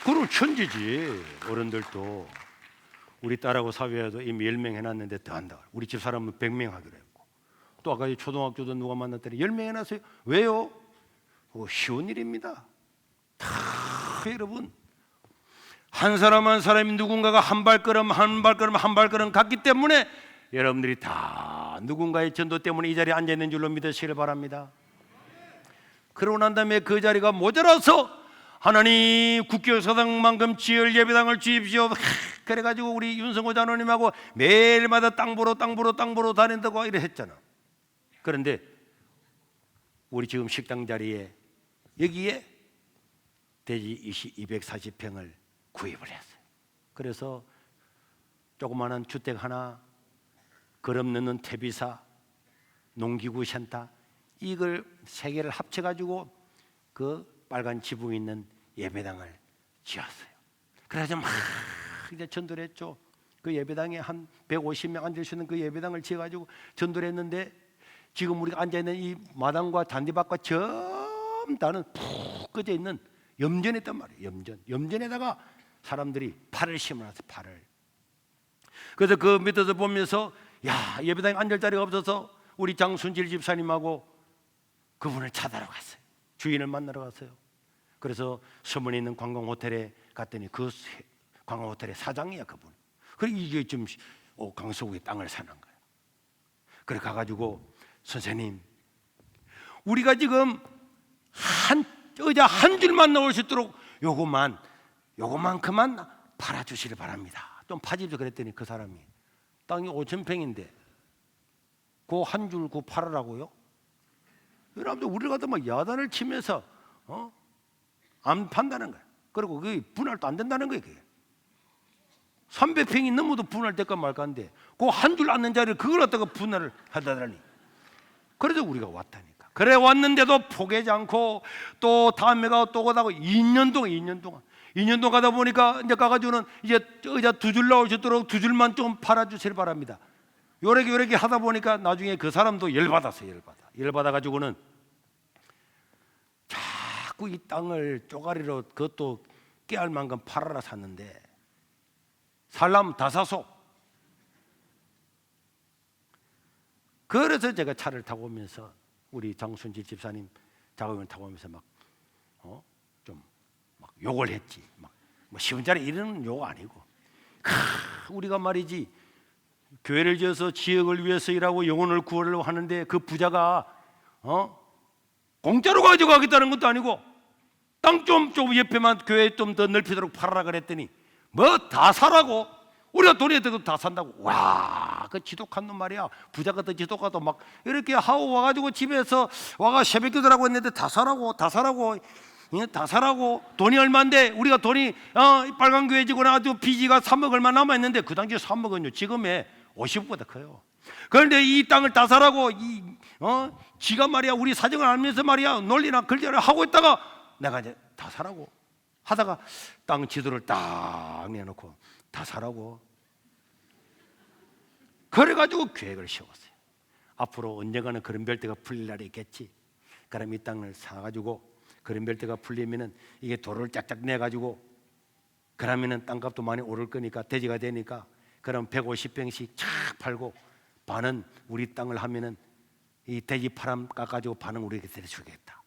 그럼 천지지. 어른들도 우리 딸하고 사위와도 이미 10명 해놨는데 더 한다. 우리 집 사람은 100명 하기로 했고, 또 아까 초등학교도 누가 만났더니 10명 해놨어요. 왜요? 쉬운 일입니다. 다 여러분, 한 사람 한 사람이 누군가가 한 발걸음 한 발걸음 한 발걸음 갔기 때문에 여러분들이 다 누군가의 전도 때문에 이 자리에 앉아있는 줄로 믿으시길 바랍니다. 그러고 난 다음에 그 자리가 모자라서 하나님 국교사당만큼 지을 예배당을 주십시오. 그래가지고 우리 윤성호 장로님하고 매일마다 땅 보러 다닌다고 이래 했잖아. 그런데 우리 지금 식당 자리에 여기에 대지 240평을 구입을 했어요. 그래서 조그마한 주택 하나, 거름 넣는 퇴비사, 농기구 센터, 이걸 세 개를 합쳐가지고 그 빨간 지붕이 있는 예배당을 지었어요. 그래서 막 이제 전도를 했죠. 그 예배당에 한 150명 앉을 수 있는 그 예배당을 지어가지고 전도를 했는데, 지금 우리가 앉아있는 이 마당과 잔디밭과 전부 다는 푹 꺼져 있는 염전에 있단 말이에요. 염전에다가 사람들이 파를 심어놨어요. 파를. 그래서 그 밑에서 보면서 야, 예배당에 앉을 자리가 없어서 우리 장순질 집사님하고 그분을 찾아러 갔어요. 주인을 만나러 갔어요. 그래서 서문에 있는 관광호텔에 갔더니 그 관광호텔의 사장이야, 그분. 그래 이게 좀 강서구에 땅을 사는 거예요. 그래 가가지고 선생님, 우리가 지금 의자 한 줄만 넣을 수 있도록 요거만큼만 팔아주시길 바랍니다. 좀 파집시오. 그랬더니 그 사람이 땅이 5,000평인데 그 한 줄 그 팔으라고요? 여러분들 우리를 갖다 막 야단을 치면서 안 판다는 거야. 그리고 그게 분할도 안 된다는 거예요. 그게 300평이 넘어도 분할 될까 말까인데 그 한 줄 앉는 자리를 그걸 갖다가 분할을 하다더니, 그래서 우리가 왔다니까. 그래 왔는데도 포기하지 않고 또 다음에 가고 또 가다가 2년 동안 가다 보니까 이제 가가지고는 이제 의자 2줄 나올 수 있도록 2줄만 좀 팔아주시길 바랍니다. 요렇게 하다 보니까 나중에 그 사람도 열받았어요. 열받아가지고는 자꾸 이 땅을 쪼가리로 그것도 깨알 만큼 팔아라 샀는데, 살라면 다 사소. 그래서 제가 차를 타고 오면서 우리 장순지 집사님 작업을 타고 오면서 좀 욕을 했지. 뭐 쉬운 자리 이러는 욕 아니고, 우리가 말이지 교회를 지어서 지역을 위해서 일하고 영혼을 구하려고 하는데 그 부자가 공짜로 가져가겠다는 것도 아니고 땅 좀 옆에만 교회 좀 더 넓히도록 팔아라 그랬더니 뭐 다 사라고. 우리가 돈이 있어도 다 산다고. 와, 그 지독한 놈 말이야. 부자가 더 지독하도 막 이렇게 하고 와가지고 집에서 와가 새벽 기도라고 했는데 다 사라고. 돈이 얼마인데 우리가 돈이 빨간 교회 지고나 아주 빚이가 3억 얼마 남아있는데 그 당시에 3억은요 지금의 50보다 커요. 그런데 이 땅을 다 사라고 지가 말이야 우리 사정을 알면서 말이야 논리나 글자를 하고 있다가 내가 이제 다 사라고 하다가 땅 지도를 딱 내놓고 다 사라고 그래가지고 계획을 세웠어요. 앞으로 언젠가는 그런 별대가 풀릴 날이 있겠지. 그럼 이 땅을 사가지고 그런 별대가 풀리면은 이게 도로를 짝짝 내가지고 그러면은 땅값도 많이 오를 거니까 대지가 되니까 그럼 150평씩 착 팔고 반은 우리 땅을 하면은 이 대지 파람 깎아가지고 반은 우리에게 대주겠다.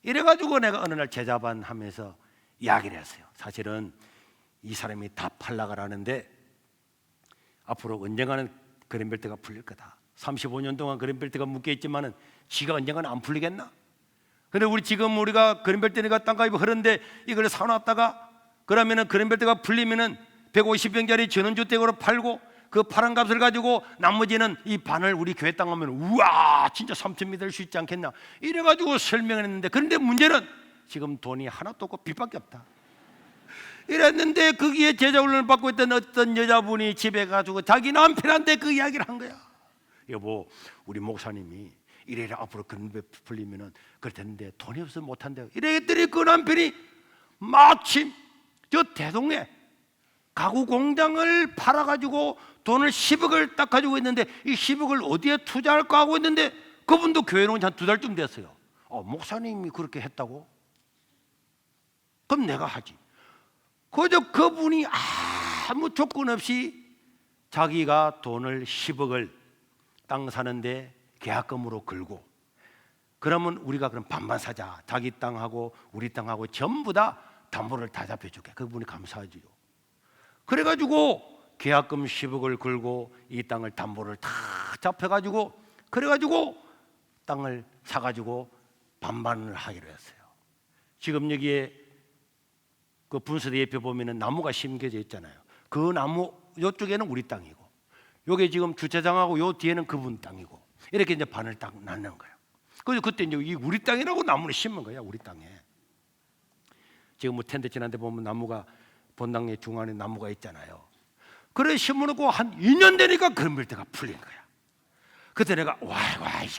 이래가지고 내가 어느 날 제자반 하면서 이야기를 했어요. 사실은 이 사람이 다 팔라가라는데 앞으로 언젠가는 그런 별대가 풀릴 거다. 35년 동안 그런 별대가 묶여 있지만은 지가 언젠가는 안 풀리겠나? 근데 우리가 그런 별대가 땅값이 흐른데 이걸 사놨다가 그러면은 그런 별대가 풀리면은 150평짜리 전원주택으로 팔고 그 파란 값을 가지고 나머지는 이 반을 우리 교회 땅 하면 우와 진짜 3,000미 될 수 있지 않겠냐 이래가지고 설명을 했는데, 그런데 문제는 지금 돈이 하나도 없고 빚밖에 없다. 이랬는데 거기에 제자훈련을 받고 있던 어떤 여자분이 집에 가지고 자기 남편한테 그 이야기를 한 거야. 여보, 우리 목사님이 이래 앞으로 그런 배 풀리면은 그랬는데 돈이 없어서 못한대요. 이랬더니 그 남편이 마침 저 대동에 가구 공장을 팔아가지고 돈을 10억을 딱 가지고 있는데 이 10억을 어디에 투자할까 하고 있는데 그분도 교회 온 지 한 2달쯤 됐어요. 목사님이 그렇게 했다고? 그럼 내가 하지. 그저 그분이 아무 조건 없이 자기가 돈을 10억을 땅 사는데 계약금으로 걸고, 그러면 우리가 그럼 반반 사자. 자기 땅하고 우리 땅하고 전부 다 담보를 다 잡혀줄게. 그분이 감사하지요. 그래가지고 계약금 10억을 걸고 이 땅을 담보를 다 잡혀가지고, 그래가지고 땅을 사가지고 반반을 하기로 했어요. 지금 여기에 그 분수대 옆에 보면은 나무가 심겨져 있잖아요. 그 나무 이쪽에는 우리 땅이고, 요게 지금 주차장하고 요 뒤에는 그분 땅이고, 이렇게 이제 반을 딱 나눈 거예요. 그래서 그때 이제 이 우리 땅이라고 나무를 심은 거야, 우리 땅에. 지금 뭐 텐트 지난데 보면 나무가 본당의 중앙에 나무가 있잖아요. 그래 심어놓고 한 2년 되니까 그 밀대가 풀린 거야. 그때 내가 와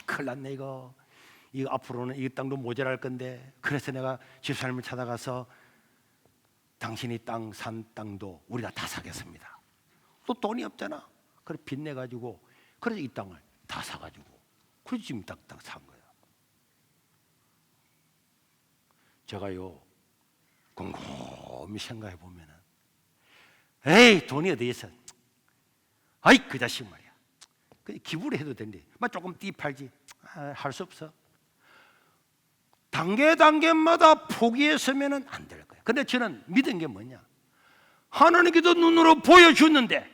큰일 났네 이거 앞으로는 이 땅도 모자랄 건데, 그래서 내가 집사님을 찾아가서 당신이 땅 산 땅도 우리가 다 사겠습니다. 또 돈이 없잖아. 그래 빚내가지고 그래서 이 땅을 다 사가지고 그래서 지금 딱딱 산 거야. 제가요 곰곰이 생각해 보면은 에이 돈이 어디 있어? 아이 그 자식 말이야. 그냥 기부를 해도 된대. 막 조금 띠 팔지. 할 수 없어. 단계마다 포기했으면 안 될 거야. 근데 저는 믿은 게 뭐냐? 하나님께서 눈으로 보여주는데,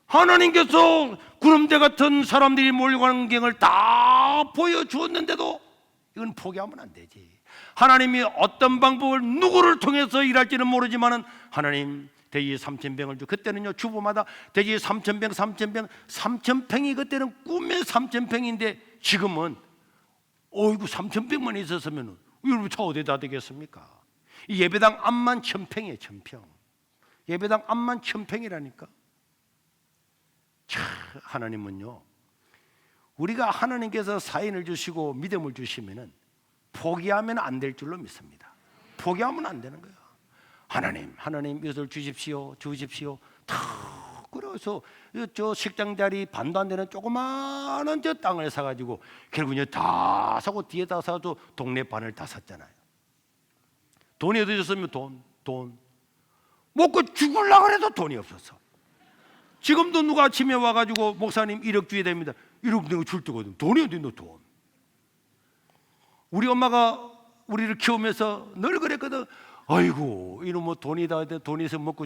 하나님께서 구름대 같은 사람들이 몰려가는 경을 다 보여주었는데도 이건 포기하면 안 되지. 하나님이 어떤 방법을 누구를 통해서 일할지는 모르지만은 하나님 돼지 3,000병을 주. 그때는요 주보마다 돼지 3,000병, 3,000평이 그때는 꿈의 3,000평인데 지금은 어이구 3,000평만 있었으면 여러분 차 어디다 되겠습니까? 이 예배당 앞만 1,000평이에요. 1,000평. 예배당 앞만 1,000평이라니까. 하나님은요 우리가 하나님께서 사인을 주시고 믿음을 주시면은 포기하면 안 될 줄로 믿습니다. 포기하면 안 되는 거예요. 하나님 이것을 주십시오. 다 그래서 저 식장 자리 반도 안 되는 조그마한 저 땅을 사가지고 결국은 다 사고 뒤에다 사도 동네 반을 다 샀잖아요. 돈이 어디 있었으면 돈 먹고 죽으려고 해도 돈이 없었어. 지금도 누가 아침에 와가지고 목사님 1억 줘야 됩니다. 1억 내가 줄 때거든. 돈이 어디 있노 돈. 우리 엄마가 우리를 키우면서 늘 그랬거든. 아이고 이놈 뭐 돈이다. 돈이 있으면 먹고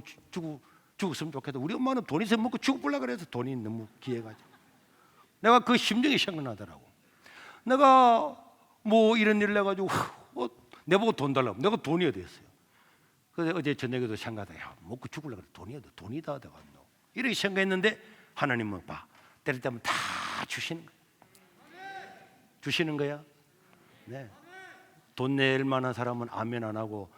죽었으면 좋겠다. 우리 엄마는 돈이 있으면 먹고 죽으려고 그래서 돈이 너무 귀해가지고 내가 그 심정이 생각나더라고. 내가 뭐 이런 일을 해가지고 내보고 돈 달라고. 내가 돈이 어디 있어요. 그래서 어제 저녁에도 생각하다. 야 먹고 죽으려고 그래. 돈이 어디 돈이다. 내가 이렇게 생각했는데 하나님은 봐 때릴 때면 다 주시는 거야. 주시는 거야. 네. 돈 낼 만한 사람은 아멘 안 하고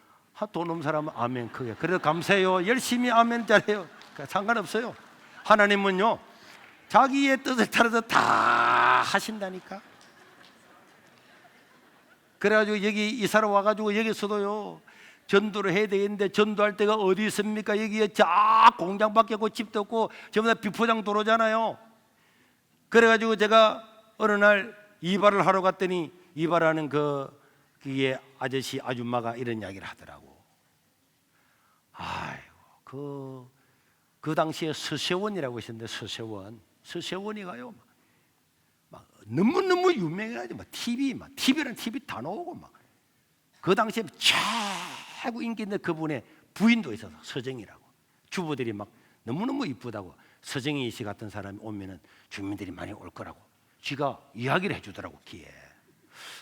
돈 없는 사람은 아멘 크게. 그래도 감사해요. 열심히 아멘 잘해요. 상관없어요. 하나님은요 자기의 뜻을 따라서 다 하신다니까. 그래가지고 여기 이사를 와가지고 여기서도요 전도를 해야 되겠는데 전도할 데가 어디 있습니까? 여기에 쫙 공장밖에 없고 집도 없고 전부 다 비포장 도로잖아요. 그래가지고 제가 어느 날 이발을 하러 갔더니 이발하는 그게 아저씨 아줌마가 이런 이야기를 하더라고. 아이고 그 당시에 서세원이라고 있었는데 서세원이가요 막 너무 유명해가지고 막 TV랑 TV 다 나오고 막 그 당시에 최고 인기 있는 그분의 부인도 있어서 서정이라고. 주부들이 막 너무너무 이쁘다고. 서정희 씨 같은 사람이 오면은 주민들이 많이 올 거라고 쥐가 이야기를 해주더라고 귀에.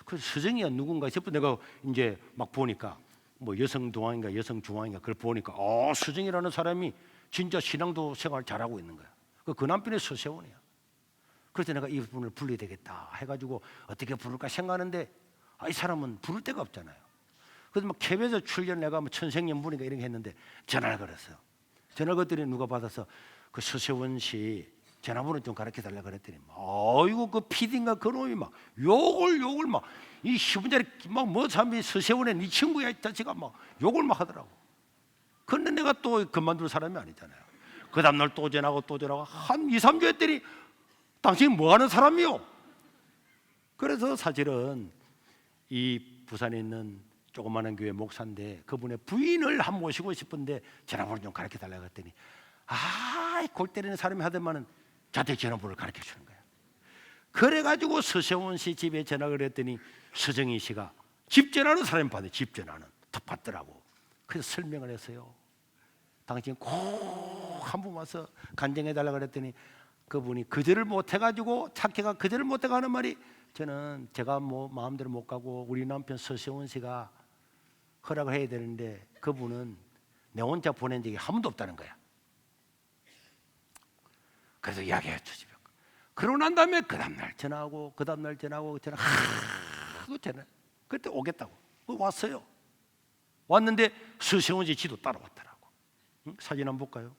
그래서 서정이가 누군가 싶어 내가 이제 막 보니까 뭐 여성동안인가 여성중앙인가 그걸 보니까 서정이라는 사람이 진짜 신앙도 생활 잘하고 있는 거야. 그 남편이 서세원이야. 그래서 내가 이분을 불러야 되겠다 해가지고 어떻게 부를까 생각하는데 이 사람은 부를 데가 없잖아요. 그래서 막 KBS 출연 내가 뭐 천생연분인가 이런 게 했는데 전화를 걸었어요. 전화를 걸더니 누가 받아서 그 서세원 씨 전화번호 좀 가르쳐 달라 그랬더니 아이고 그 PD인가 그놈이 막 욕을 막 이 10분짜리 막뭐 사람이 서세원의 네 친구야 이 자식아 막 욕을 막 하더라고. 그런데 내가 또 그만둘 사람이 아니잖아요. 그 다음날 또 전화하고 한 2, 3주 했더니 당신이 뭐 하는 사람이요? 그래서 사실은 이 부산에 있는 조그마한 교회 목사인데 그분의 부인을 한 모시고 싶은데 전화번호 좀 가르쳐 달라고 했더니 골 때리는 사람이 하더만은 자택 전화번호를 가르쳐 주는 거야. 그래가지고 서세원 씨 집에 전화를 했더니 서정희 씨가 집 전화는 사람이 받네. 집 전화는 더 받더라고. 그래서 설명을 했어요. 당신 꼭 한 번 와서 간증해 달라고 그랬더니 그분이 거절을 못 해가지고 착해가 거절을 못 해가 하는 말이 저는 제가 뭐 마음대로 못 가고 우리 남편 서세원 씨가 허락을 해야 되는데 그분은 내 혼자 보낸 적이 한 번도 없다는 거야. 그래서 이야기했죠 집에. 그러고 난 다음에 그 다음날 전화하고 하도 전화. 그때 오겠다고 왔어요. 왔는데 서세원 씨 지도 따라왔더라고. 응? 사진 한번 볼까요?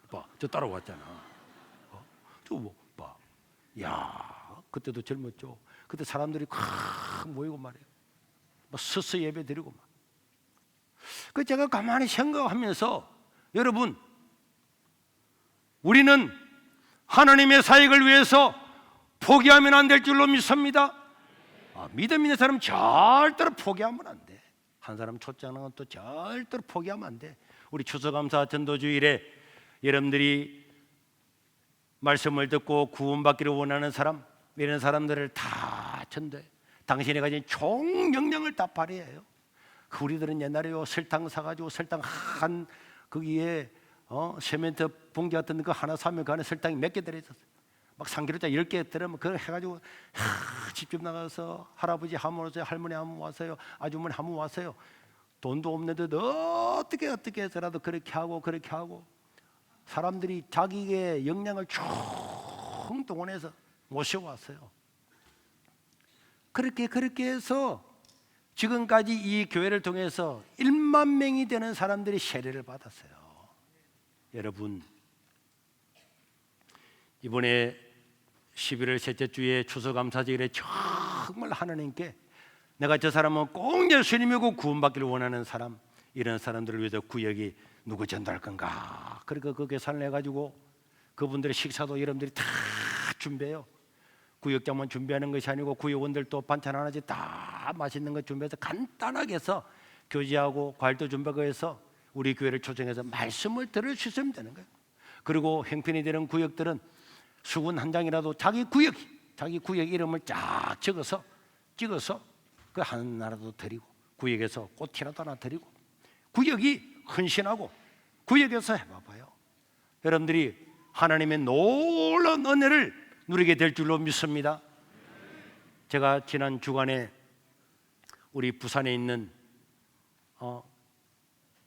봐, 저 따라왔잖아. 저 봐. 야, 그때도 젊었죠. 그때 사람들이 콱 모이고 말이에요. 막 서서 예배 드리고 막. 그 제가 가만히 생각하면서 여러분, 우리는 하나님의 사역을 위해서 포기하면 안 될 줄로 믿습니다. 믿음 있는 사람은 절대로 포기하면 안 돼. 한 사람 초짜는 건 또 절대로 포기하면 안 돼. 우리 추수감사 전도주일에 여러분들이 말씀을 듣고 구원받기를 원하는 사람, 이런 사람들을 다 전도해. 당신이 가진 총 역량을 다 발휘해요. 우리들은 옛날에요 설탕 사가지고 설탕 한 거기에 세멘트 봉지 같은 거 하나 사면 그 안에 설탕이 몇 개 들어있었어요. 막 3kg짜리 10개 들으면 그걸 해가지고 직접 나가서 할아버지 한번 오세요, 할머니 한번 와서요, 아주머니 한번 와서요. 돈도 없는데 어떻게 해서라도 그렇게 하고 사람들이 자기의 역량을 총동원해서 모셔왔어요. 그렇게 해서 지금까지 이 교회를 통해서 1만 명이 되는 사람들이 세례를 받았어요. 여러분, 이번에 11월 셋째 주에 추수감사절에 정말 하나님께 내가 저 사람은 꼭 예수님이고 구원받기를 원하는 사람, 이런 사람들을 위해서 구역이 누구 전달할 건가? 그러니까 그 계산을 해가지고 그분들의 식사도 여러분들이 다 준비해요. 구역장만 준비하는 것이 아니고 구역원들도 반찬 하나씩 다 맛있는 거 준비해서 간단하게 해서 교제하고 과일도 준비하고 해서 우리 교회를 초청해서 말씀을 들을 수 있으면 되는 거예요. 그리고 형편이 되는 구역들은 수건 한 장이라도 자기 구역 이름을 쫙 찍어서 그 하나라도 드리고 구역에서 꽃이라도 하나 드리고 구역이 헌신하고 구역에서 해봐봐요. 여러분들이 하나님의 놀라운 은혜를 누리게 될 줄로 믿습니다. 제가 지난 주간에 우리 부산에 있는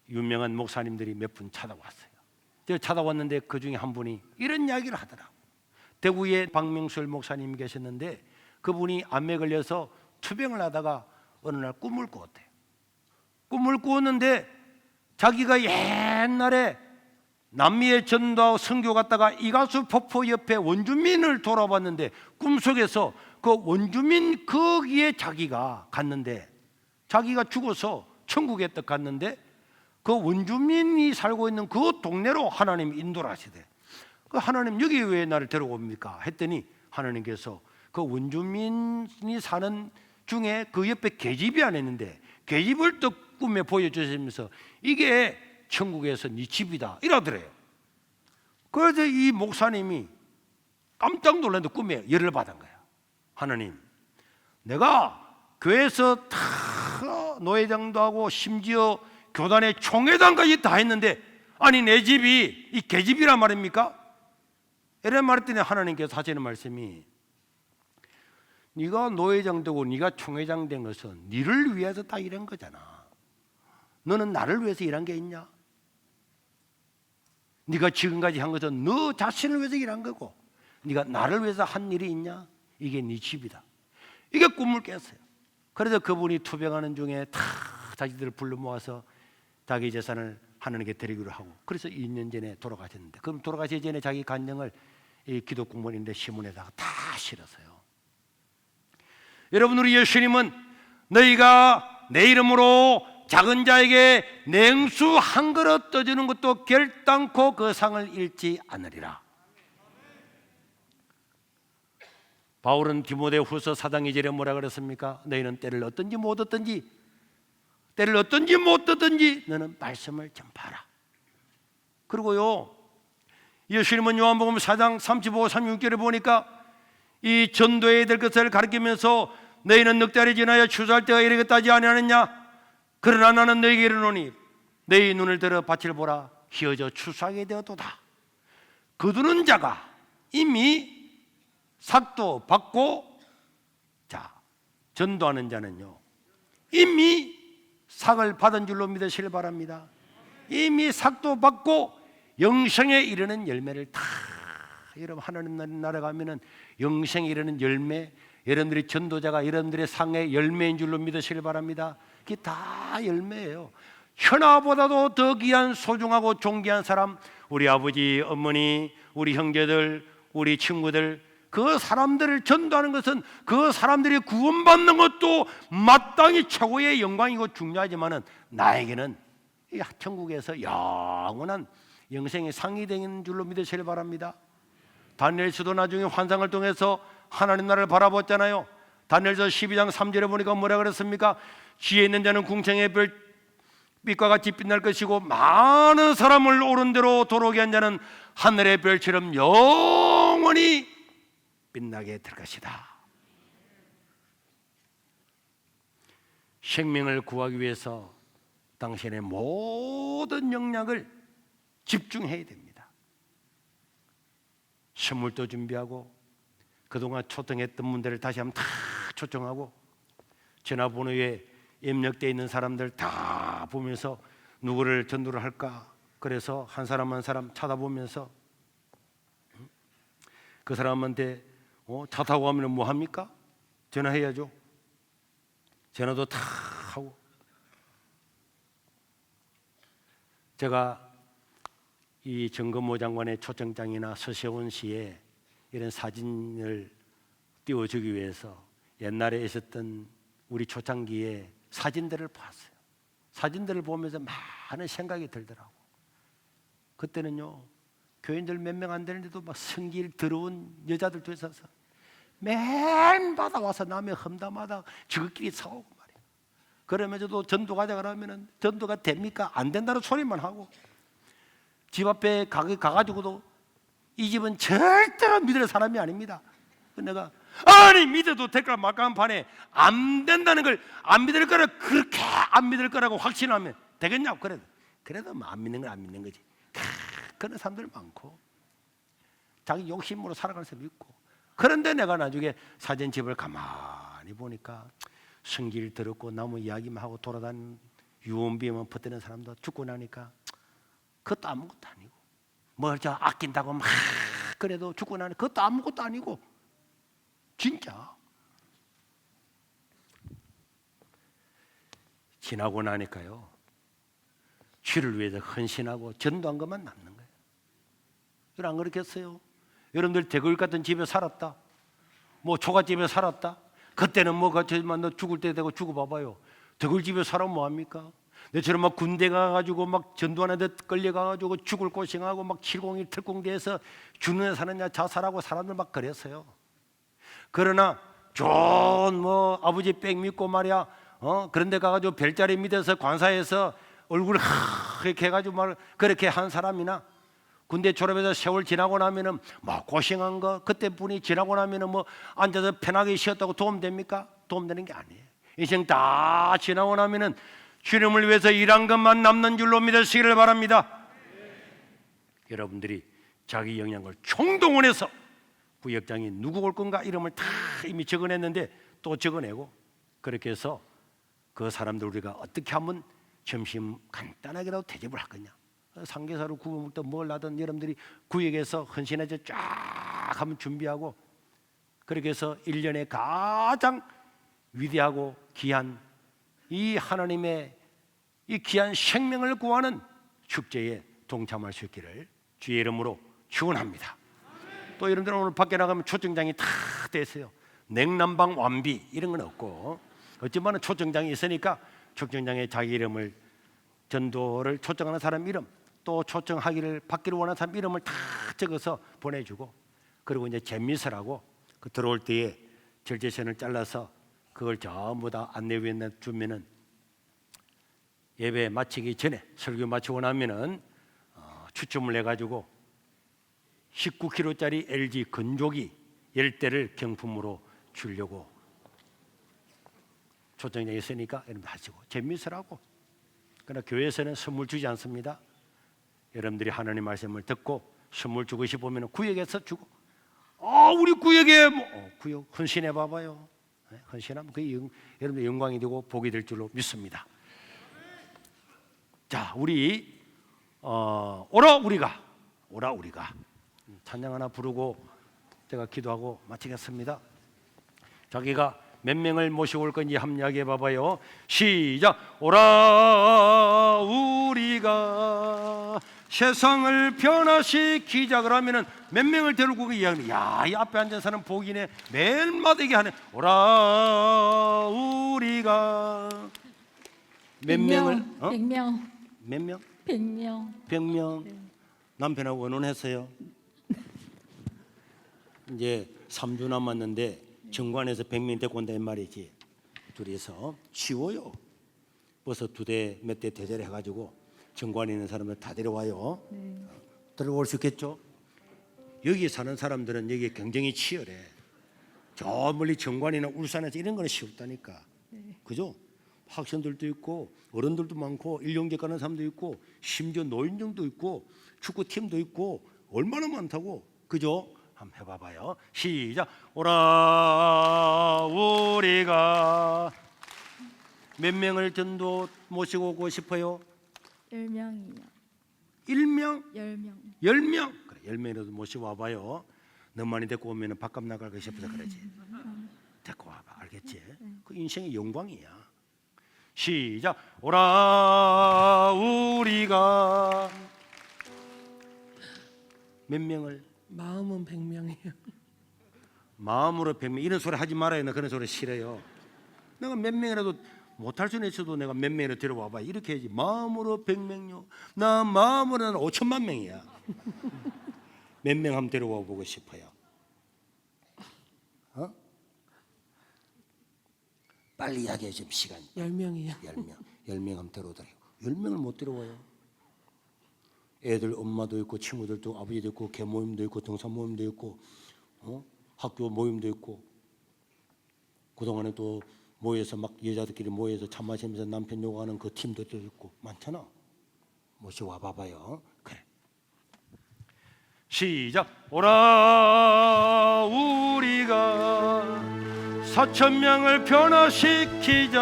유명한 목사님들이 몇 분 찾아왔어요. 제가 찾아왔는데 그 중에 한 분이 이런 이야기를 하더라고요. 대구에 박명술 목사님 계셨는데 그분이 암에 걸려서 투병을 하다가 어느 날 꿈을 꾸었대요. 꿈을 꾸었는데 자기가 옛날에 남미에 전도하고 선교 갔다가 이가수 폭포 옆에 원주민을 돌아봤는데 꿈속에서 그 원주민 거기에 자기가 갔는데 자기가 죽어서 천국에 딱 갔는데 그 원주민이 살고 있는 그 동네로 하나님이 인도를 하시대. 그 하나님 여기 왜 나를 데려옵니까? 했더니 하나님께서 그 원주민이 사는 중에 그 옆에 계집이 하나 있는데 계집을 또 꿈에 보여주시면서 이게 천국에서 네 집이다 이러더래요. 그래서 이 목사님이 깜짝 놀랐는데 꿈에 열을 받은 거야. 하나님, 내가 교회에서 다 노회장도 하고 심지어 교단의 총회장까지 다 했는데 아니 내 집이 이 계집이란 말입니까? 이런 말했더니 하나님께서 하시는 말씀이 네가 노회장 되고 네가 총회장 된 것은 네를 위해서 다 일한 거잖아. 너는 나를 위해서 일한 게 있냐? 네가 지금까지 한 것은 너 자신을 위해서 일한 거고 네가 나를 위해서 한 일이 있냐? 이게 네 집이다. 이게 꿈을 깼어요. 그래서 그분이 투병하는 중에 다 자기들을 불러 모아서 자기 재산을 하나님께 드리기로 하고, 그래서 2년 전에 돌아가셨는데, 그럼 돌아가시기 전에 자기 간증을 이 기독 공무원인데 신문에다가 다 실었어요. 여러분, 우리 예수님은 너희가 내 이름으로 작은 자에게 냉수 한 그릇 떠주는 것도 결단코 그 상을 잃지 않으리라. 바울은 디모데후서 4장 2절에 뭐라 그랬습니까? 너희는 때를 어떤지 못 얻든지 너는 말씀을 전파하라. 그리고요, 예수님은 요한복음 4장 35, 36절에 보니까 이 전도해야 될 것을 가르치면서 너희는 넉 달이 지나야 추수할 때가 이르겠다 하지 아니하느냐? 그러나 나는 너희에게 이르노니 너희 눈을 들어 밭을 보라. 희어져 추수하게 되었도다. 거두는 자가 이미 삭도 받고, 자, 전도하는 자는요 이미 삭을 받은 줄로 믿으시길 바랍니다. 이미 삭도 받고 영생에 이르는 열매를 다, 여러분 하나님 나라 가면은 영생에 이르는 열매, 여러분들이 전도자가 여러분들의 상의 열매인 줄로 믿으시길 바랍니다. 그게 다 열매예요. 현아보다도 더 귀한 소중하고 존귀한 사람, 우리 아버지, 어머니, 우리 형제들, 우리 친구들, 그 사람들을 전도하는 것은 그 사람들이 구원받는 것도 마땅히 최고의 영광이고 중요하지만은 나에게는 이 천국에서 영원한 영생의 상이 되는 줄로 믿으시길 바랍니다. 다니엘서도 나중에 환상을 통해서 하나님 나라를 바라봤잖아요. 다니엘서 12장 3절에 보니까 뭐라 그랬습니까? 지혜 있는 자는 궁창의 별빛과 같이 빛날 것이고 많은 사람을 옳은 대로 도로게 한 자는 하늘의 별처럼 영원히 빛나게 될 것이다. 생명을 구하기 위해서 당신의 모든 역량을 집중해야 됩니다. 선물도 준비하고 그동안 초청했던 분들을 다시 한번 다 초청하고 전화번호에 입력되어 있는 사람들 다 보면서 누구를 전도를 할까, 그래서 한 사람 한 사람 찾아보면서 그 사람한테 차 타고 가면 뭐 합니까? 전화해야죠. 전화도 다 하고. 제가 이 정건모 장관의 초청장이나 서세원 씨의 이런 사진을 띄워주기 위해서 옛날에 있었던 우리 초창기에 사진들을 봤어요. 사진들을 보면서 많은 생각이 들더라고. 그때는요, 교인들 몇 명 안 되는데도 막 성질 더러운 여자들도 있어서 매일마다 와서 남의 험담하다 저끼리 싸우고 말이야. 그러면서도 전도 가자 그러면은 전도가 됩니까? 안 된다는 소리만 하고, 집 앞에 가가지고도 이 집은 절대로 믿을 사람이 아닙니다. 내가 아니 믿어도 될까 말까 한 판에 안 된다는 걸, 안 믿을 거라, 그렇게 안 믿을 거라고 확신하면 되겠냐고. 그래도 뭐 안 믿는 건 안 믿는 거지. 그런 사람들 많고 자기 욕심으로 살아가는 사람이 있고. 그런데 내가 나중에 사진집을 가만히 보니까 성질 더럽고 나무 이야기만 하고 돌아다니는 유언비어만 퍼뜨리는 사람도 죽고 나니까 그것도 아무것도 아니고, 뭘 저 아낀다고 막 그래도 죽고 나니 그것도 아무것도 아니고, 진짜 지나고 나니까요, 주를 위해서 헌신하고 전도한 것만 남는 거예요. 여러분 안 그렇겠어요? 여러분들 대구일 같은 집에 살았다, 뭐 초가집에 살았다, 그때는 뭐 같지만 너 죽을 때 되고 죽어 봐봐요. 대구일 집에 살아면 뭐합니까? 내처럼 막 군대 가가지고 막 전두환한테 끌려가가지고 죽을 고생하고 막 701 특공대에서 주는에 사느냐 자살하고 사람들 막 그랬어요. 그러나 좋은 뭐 아버지 백 믿고 말이야, 그런데 가가지고 별자리 밑에서 관사에서 얼굴 이렇게 해가지고 말 그렇게 한 사람이나, 군대 졸업해서 세월 지나고 나면은 뭐 고생한 거 그때 분이 지나고 나면은 뭐 앉아서 편하게 쉬었다고 도움됩니까? 도움되는 게 아니에요. 인생 다 지나고 나면은 주님을 위해서 일한 것만 남는 줄로 믿으시기를 바랍니다. 여러분들이 자기 역량을 총동원해서 구역장이 누구 올 건가 이름을 다 이미 적어냈는데 또 적어내고, 그렇게 해서 그 사람들 우리가 어떻게 하면 점심 간단하게라도 대접을 할 거냐, 삼겹살을 구워 먹든 뭘 하든 여러분들이 구역에서 헌신해서 쫙 하면 준비하고, 그렇게 해서 1년에 가장 위대하고 귀한 이 하나님의 이 귀한 생명을 구하는 축제에 동참할 수 있기를 주의 이름으로 축원합니다. 또 여러분들 오늘 밖에 나가면 초청장이 다 돼 있어요. 냉난방 완비 이런 건 없고, 어찌보면 초청장이 있으니까 초청장에 자기 이름을, 전도를 초청하는 사람 이름, 또 초청하기를 받기를 원하는 사람 이름을 다 적어서 보내주고, 그리고 이제 잼미서라고 그 들어올 때에 절제선을 잘라서 그걸 전부 다 안내위에 주면은 예배 마치기 전에, 설교 마치고 나면은 추첨을 해가지고 19kg짜리 LG 건조기 10대를 경품으로 주려고 초청장이 있으니까 여러분 하시고 재미있으라고. 그러나 교회에서는 선물 주지 않습니다. 여러분들이 하나님 말씀을 듣고 선물 주고 싶으면 구역에서 주고, 우리 구역에 구역 헌신해 봐봐요. 헌신하면 그게 여러분들 영광이 되고 복이 될 줄로 믿습니다. 자, 우리 오라 우리가 찬양 하나 부르고 제가 기도하고 마치겠습니다. 자기가 몇 명을 모시고 올 건지 합리하게 봐봐요. 시작. 오라 우리가 세상을 변화시키자. 그러면은 몇 명을 데리고 이야기하는, 야, 이 앞에 앉은 사람 복이네. 매일마다 얘기하네. 오라 우리가 몇 명을 100명. 몇 명? 100명. 100명. 네. 남편하고 의논했어요. 이제 3주 남았는데 정관에서 100명 데리고 온다 이 말이지. 둘이서 쉬워요. 버스 2대 몇 대 대절해 가지고 정관에 있는 사람들 다 데려와요. 네. 들어올 수 있겠죠? 여기 사는 사람들은 여기 경쟁이 치열해. 저 멀리 정관이나 울산에서 이런 거는 쉽다니까. 네. 그죠? 학생들도 있고 어른들도 많고 일용직 가는 사람도 있고 심지어 노인정도 있고 축구팀도 있고 얼마나 많다고. 그죠? 한번 해봐봐요. 시작. 오라 우리가 몇 명을 전도 모시고 오고 싶어요? 10명이요. 1명? 10명. 10명? 그래, 10명이라도 모시고 와봐요. 너만이 데리고 오면 밥값 나갈까 싶어서 그러지. 데리고 와봐. 알겠지? 그 인생의 영광이야. 시작. 오라 우리가 몇 명을? 마음은 100명이에요. 마음으로 100명. 이런 소리 하지 말아요. 나 그런 소리 싫어요. 내가 몇 명이라도 못할 수는 있어도 내가 몇 명이라도 데려와봐. 이렇게 해야지. 마음으로 100명요. 나 마음으로는 5천만 명이야. 몇 명 한번 데려와 보고 싶어요. 빨리 이야기해 좀 시간. 10명이요. 10명 한번 데려오더라고. 10명을 못 데려와요. 애들 엄마도 있고 친구들도, 아버지도 있고, 개 모임도 있고, 등산 모임도 있고, 학교 모임도 있고, 그동안에 또 모여서 막 여자들끼리 모여서 차 마시면서 남편 욕하는 그 팀도 또 있고 많잖아. 모시 와봐봐요. 그래. 시작. 오라 우리가 4,000명을 변화시키자.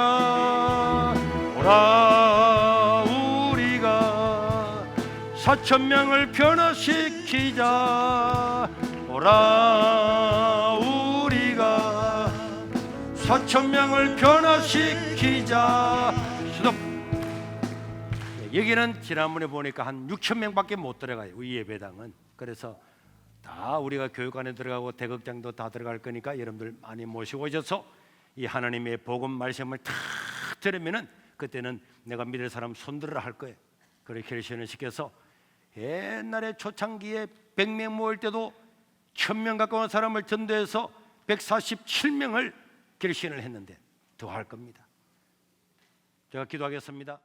오라 우리가 4,000명을 변화시키자. 오라 우리가 4,000명을 변화시키자. 스톱. 여기는 지난번에 보니까 한 6,000명밖에 못 들어가요. 이 예배당은. 그래서 다 우리가 교육관에 들어가고 대극장도 다 들어갈 거니까 여러분들 많이 모시고 오셔서 이 하나님의 복음 말씀을 다 들으면은 그때는 내가 믿을 사람 손들으라 할 거예요. 그렇게 결심을 시켜서 옛날에 초창기에 100명 모일 때도 1,000명 가까운 사람을 전도해서 147명을 결신을 했는데 더 할 겁니다. 제가 기도하겠습니다.